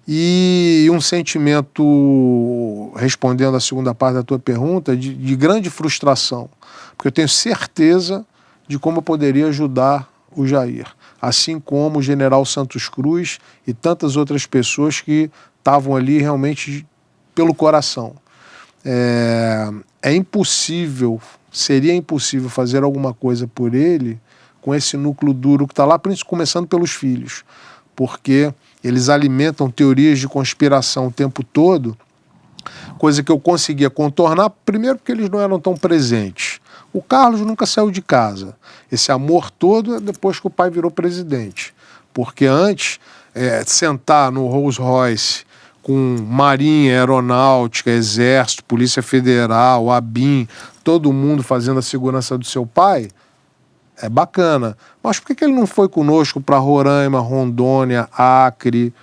e um sentimento, respondendo à segunda parte da tua pergunta, de grande frustração, porque eu tenho certeza de como eu poderia ajudar o Jair, assim como o general Santos Cruz e tantas outras pessoas que estavam ali realmente pelo coração. Seria impossível fazer alguma coisa por ele com esse núcleo duro que está lá, começando pelos filhos, porque eles alimentam teorias de conspiração o tempo todo, coisa que eu conseguia contornar, primeiro porque eles não eram tão presentes. O Carlos nunca saiu de casa. Esse amor todo é depois que o pai virou presidente. Porque antes, sentar no Rolls Royce com Marinha, Aeronáutica, Exército, Polícia Federal, ABIN, todo mundo fazendo a segurança do seu pai, é bacana. Mas por que ele não foi conosco para Roraima, Rondônia, Acre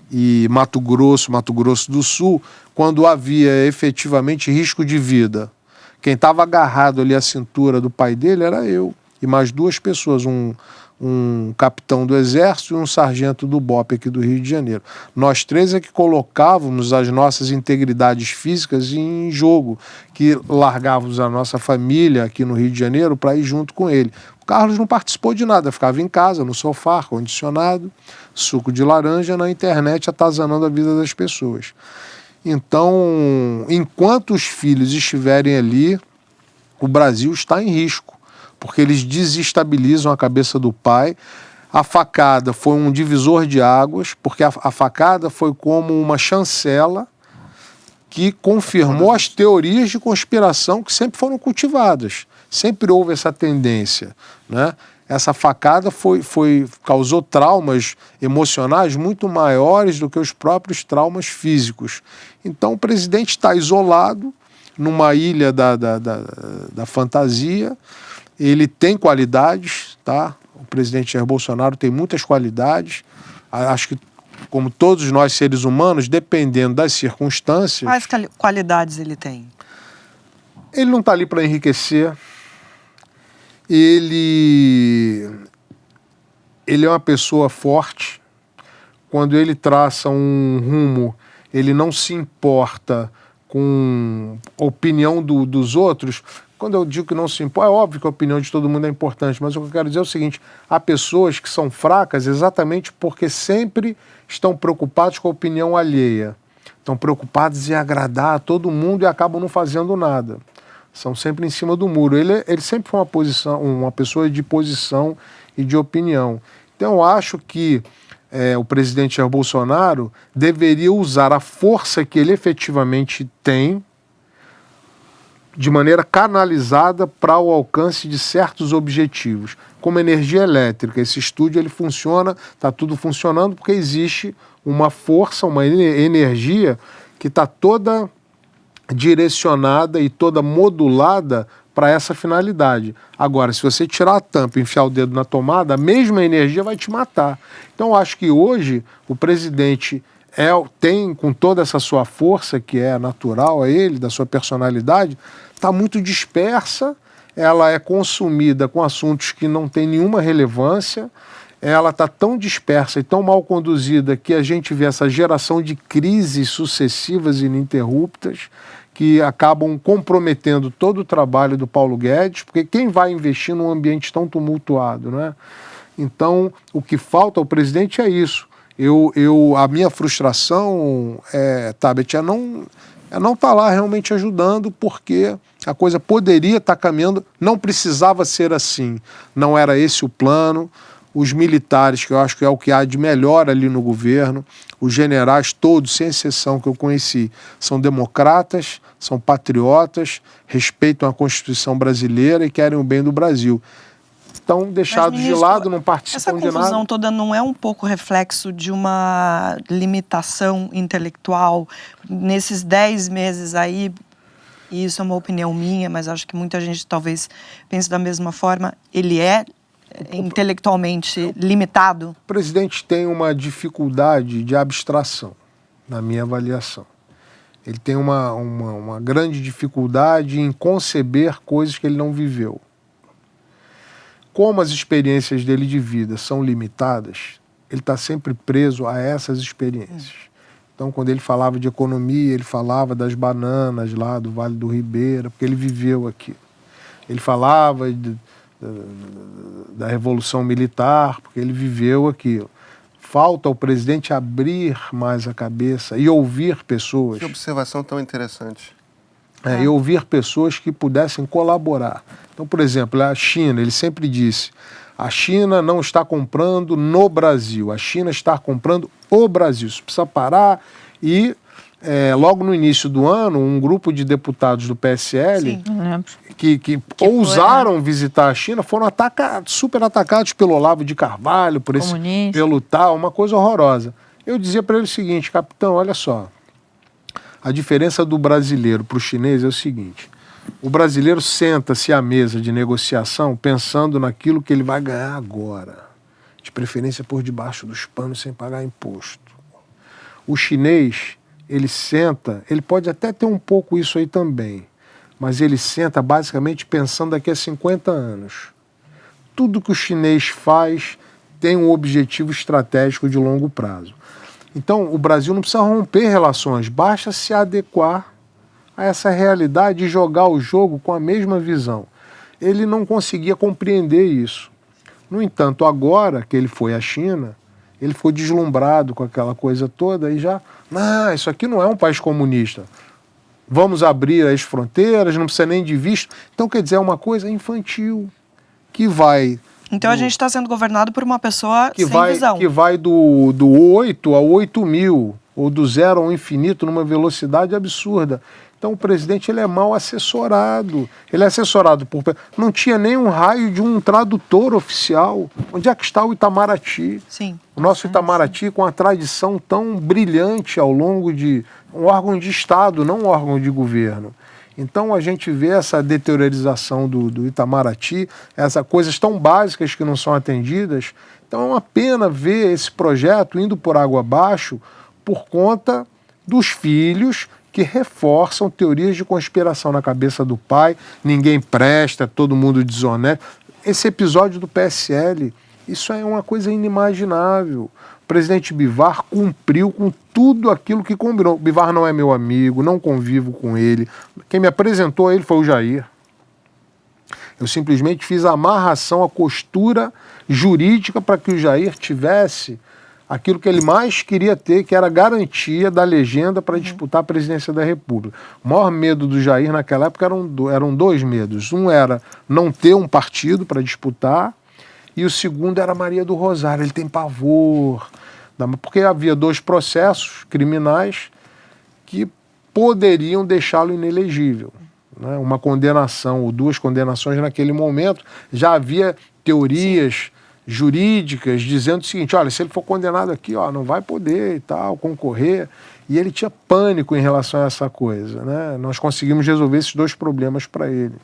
e Mato Grosso do Sul, quando havia efetivamente risco de vida? Quem estava agarrado ali à cintura do pai dele era eu e mais 2 pessoas, um capitão do Exército e um sargento do BOPE aqui do Rio de Janeiro. Nós 3 é que colocávamos as nossas integridades físicas em jogo, que largávamos a nossa família aqui no Rio de Janeiro para ir junto com ele. O Carlos não participou de nada, ficava em casa, no sofá, ar-condicionado, suco de laranja, na internet, atazanando a vida das pessoas. Então, enquanto os filhos estiverem ali, o Brasil está em risco, porque eles desestabilizam a cabeça do pai. A facada foi um divisor de águas, porque a facada foi como uma chancela que confirmou as teorias de conspiração que sempre foram cultivadas. Sempre houve essa tendência, né? Essa facada causou traumas emocionais muito maiores do que os próprios traumas físicos. Então o presidente está isolado numa ilha da fantasia. Ele tem qualidades, tá? O presidente Jair Bolsonaro tem muitas qualidades. Acho que, como todos nós seres humanos, dependendo das circunstâncias... Quais qualidades ele tem? Ele não está ali para enriquecer. Ele é uma pessoa forte. Quando ele traça um rumo, ele não se importa com a opinião dos outros. Quando eu digo que não se importa, é óbvio que a opinião de todo mundo é importante, mas o que eu quero dizer é o seguinte: há pessoas que são fracas exatamente porque sempre estão preocupados com a opinião alheia. Estão preocupados em agradar a todo mundo e acabam não fazendo nada. São sempre em cima do muro. Ele sempre foi uma pessoa de posição e de opinião. Então eu acho que o presidente Jair Bolsonaro deveria usar a força que ele efetivamente tem de maneira canalizada para o alcance de certos objetivos. Como energia elétrica, esse estúdio ele funciona, está tudo funcionando porque existe uma força, uma energia que está toda direcionada e toda modulada para essa finalidade. Agora, se você tirar a tampa e enfiar o dedo na tomada, a mesma energia vai te matar. Então, eu acho que hoje o presidente tem, com toda essa sua força, que é natural a ele, da sua personalidade, está muito dispersa, ela é consumida com assuntos que não têm nenhuma relevância, ela está tão dispersa e tão mal conduzida que a gente vê essa geração de crises sucessivas e ininterruptas que acabam comprometendo todo o trabalho do Paulo Guedes, porque quem vai investir num ambiente tão tumultuado, né? Então, o que falta ao presidente é isso. A minha frustração, Tabet, é não estar lá realmente ajudando, porque a coisa poderia estar caminhando, não precisava ser assim, não era esse o plano. Os militares, que eu acho que é o que há de melhor ali no governo, os generais todos, sem exceção que eu conheci, são democratas, são patriotas, respeitam a Constituição brasileira e querem o bem do Brasil. Estão deixados de lado, não participam de nada. Essa confusão toda não é um pouco reflexo de uma limitação intelectual? Nesses 10 meses aí, e isso é uma opinião minha, mas acho que muita gente talvez pense da mesma forma, ele é intelectualmente limitado? O presidente tem uma dificuldade de abstração, na minha avaliação. Ele tem uma grande dificuldade em conceber coisas que ele não viveu. Como as experiências dele de vida são limitadas, ele está sempre preso a essas experiências. Então, quando ele falava de economia, ele falava das bananas lá do Vale do Ribeira, porque ele viveu aqui. Ele falava da Revolução Militar, porque ele viveu aquilo. Falta ao presidente abrir mais a cabeça e ouvir pessoas. Que observação tão interessante. E ouvir pessoas que pudessem colaborar. Então, por exemplo, a China, ele sempre disse, a China não está comprando no Brasil, a China está comprando o Brasil. Isso precisa parar e, logo no início do ano, um grupo de deputados do PSL que ousaram visitar a China foram super atacados pelo Olavo de Carvalho, pelo tal, uma coisa horrorosa. Eu dizia para ele o seguinte, capitão, olha só, a diferença do brasileiro para o chinês é o seguinte, o brasileiro senta-se à mesa de negociação pensando naquilo que ele vai ganhar agora, de preferência por debaixo dos panos sem pagar imposto. O chinês, ele senta, ele pode até ter um pouco isso aí também, mas ele senta basicamente pensando daqui a 50 anos. Tudo que o chinês faz tem um objetivo estratégico de longo prazo. Então, o Brasil não precisa romper relações, basta se adequar a essa realidade e jogar o jogo com a mesma visão. Ele não conseguia compreender isso. No entanto, agora que ele foi à China, ele ficou deslumbrado com aquela coisa toda e já, isso aqui não é um país comunista. Vamos abrir as fronteiras, não precisa nem de visto. Então, quer dizer, é uma coisa infantil que vai... Então a gente está sendo governado por uma pessoa sem visão. Que vai do 8 a 8 mil, ou do 0 ao infinito, numa velocidade absurda. Então o presidente ele é mal assessorado. Ele é assessorado por... Não tinha nem um raio de um tradutor oficial. Onde é que está o Itamaraty? Sim. O nosso Itamaraty com a tradição tão brilhante ao longo de... Um órgão de Estado, não um órgão de governo. Então a gente vê essa deteriorização do Itamaraty, essas coisas tão básicas que não são atendidas. Então é uma pena ver esse projeto indo por água abaixo por conta dos filhos que reforçam teorias de conspiração na cabeça do pai, ninguém presta, todo mundo desonesto. Esse episódio do PSL, isso é uma coisa inimaginável. O presidente Bivar cumpriu com tudo aquilo que combinou. Bivar não é meu amigo, não convivo com ele. Quem me apresentou a ele foi o Jair. Eu simplesmente fiz a amarração, a costura jurídica para que o Jair tivesse aquilo que ele mais queria ter, que era a garantia da legenda para disputar a presidência da República. O maior medo do Jair naquela época eram dois medos. Um era não ter um partido para disputar, e o segundo era Maria do Rosário. Ele tem pavor, porque havia 2 processos criminais que poderiam deixá-lo inelegível. Né? Uma condenação ou 2 condenações naquele momento. Já havia teorias jurídicas dizendo o seguinte, olha, se ele for condenado aqui, não vai poder e tal, concorrer. E ele tinha pânico em relação a essa coisa, né? Nós conseguimos resolver esses 2 problemas para ele.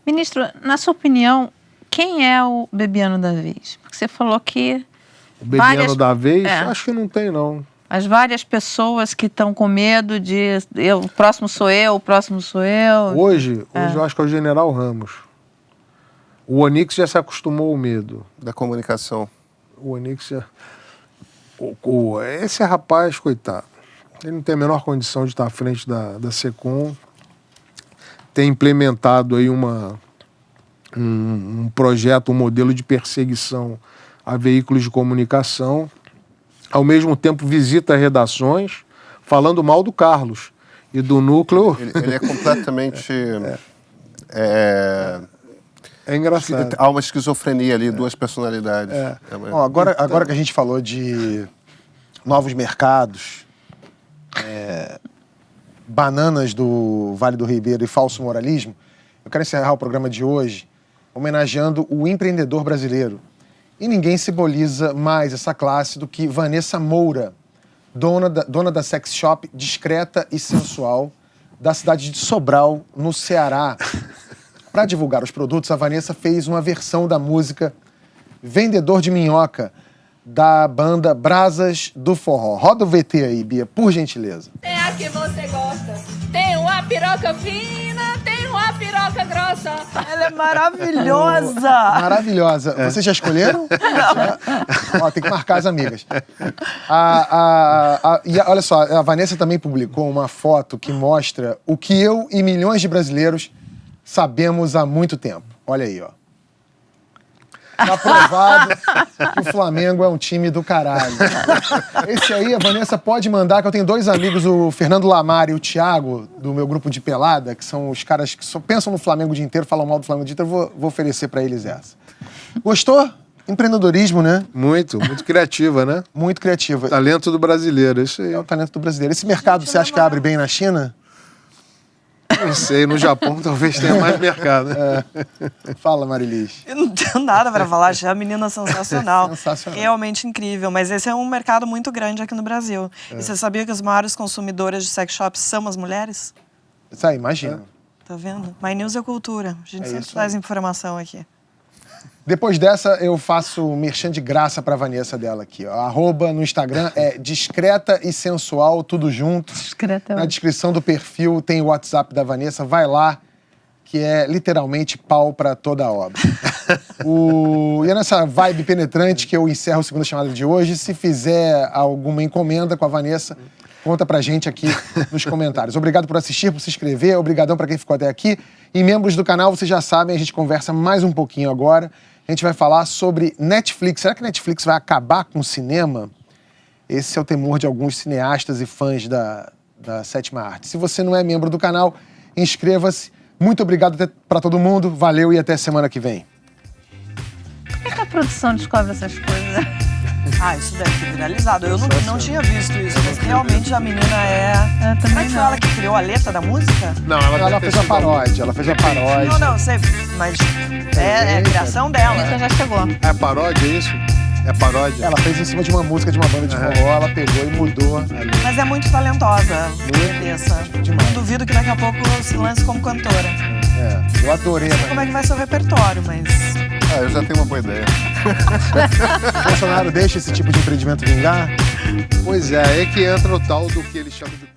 Ministro, na sua opinião, quem é o Bebiano da vez? Porque você falou que O Bebiano várias- da vez, é. acho que não tem, não. as várias pessoas que estão com medo de o próximo sou eu, o próximo sou eu. Hoje eu acho que é o General Ramos. O Onyx já se acostumou ao medo. Da comunicação. O Onyx já... Esse rapaz, coitado, ele não tem a menor condição de estar à frente da SECOM. Tem implementado aí um projeto, um modelo de perseguição a veículos de comunicação. Ao mesmo tempo visita redações falando mal do Carlos e do núcleo. Ele é completamente... É engraçado. Há uma esquizofrenia ali, 2 personalidades. Ó, agora que a gente falou de novos mercados, bananas do Vale do Ribeiro e falso moralismo, eu quero encerrar o programa de hoje homenageando o empreendedor brasileiro. E ninguém simboliza mais essa classe do que Vanessa Moura, dona da sex shop discreta e sensual da cidade de Sobral, no Ceará. Para divulgar os produtos, a Vanessa fez uma versão da música Vendedor de Minhoca, da banda Brasas do Forró. Roda o VT aí, Bia, por gentileza. Tem a que você gosta. Tem uma piroca fina, tem uma piroca grossa. Ela é maravilhosa! Maravilhosa. Vocês já escolheram? Não. Ó, tem que marcar as amigas. E olha só, a Vanessa também publicou uma foto que mostra o que eu e milhões de brasileiros sabemos há muito tempo. Olha aí, ó. Tá provado que o Flamengo é um time do caralho. Esse aí, a Vanessa pode mandar, que eu tenho 2 amigos, o Fernando Lamar e o Thiago, do meu grupo de pelada, que são os caras que só pensam no Flamengo o dia inteiro, falam mal do Flamengo o dia inteiro, vou oferecer pra eles essa. Gostou? Empreendedorismo, né? Muito criativa, né? Muito criativa. Talento do brasileiro, isso aí. É o talento do brasileiro. Esse mercado, você acha que abre bem na China? Não sei, no Japão talvez tenha mais mercado. Fala, Marilis. Eu não tenho nada para falar, achei a menina sensacional. Sensacional. Realmente incrível, mas esse é um mercado muito grande aqui no Brasil. E você sabia que as maiores consumidoras de sex shops são as mulheres? Isso aí, imagina. Tá vendo? My News é cultura. A gente sempre isso traz aí. informação aqui. Depois dessa, eu faço merchan de graça pra Vanessa dela aqui. Ó. @ no Instagram é discreta e sensual, tudo junto. Discreta. Na descrição do perfil tem o WhatsApp da Vanessa. Vai lá, que é literalmente pau pra toda a obra. E é nessa vibe penetrante que eu encerro a segunda chamada de hoje. Se fizer alguma encomenda com a Vanessa, conta pra gente aqui nos comentários. Obrigado por assistir, por se inscrever. Obrigadão pra quem ficou até aqui. E membros do canal, vocês já sabem, a gente conversa mais um pouquinho agora. A gente vai falar sobre Netflix. Será que Netflix vai acabar com o cinema? Esse é o temor de alguns cineastas e fãs da sétima arte. Se você não é membro do canal, inscreva-se. Muito obrigado pra todo mundo. Valeu e até semana que vem. Como é que a produção descobre essas coisas? Isso deve ter viralizado. Eu não tinha visto isso, mas realmente a menina é... Eu também Como é que foi não. ela que criou a letra da música? Não, Ela fez a paródia. Ela fez a paródia. Não, sei, mas é criação dela. A Anitta já chegou. É paródia, é isso? É paródia? Ela fez em cima de uma música de uma banda de forró, ela pegou e mudou ali. Mas é muito talentosa, Vanessa. Não duvido que daqui a pouco se lance como cantora. Eu adorei, Não sei como é que vai ser o repertório, mas... Eu já tenho uma boa ideia. O Bolsonaro deixa esse tipo de empreendimento vingar? Pois é, aí que entra o tal do que ele chama de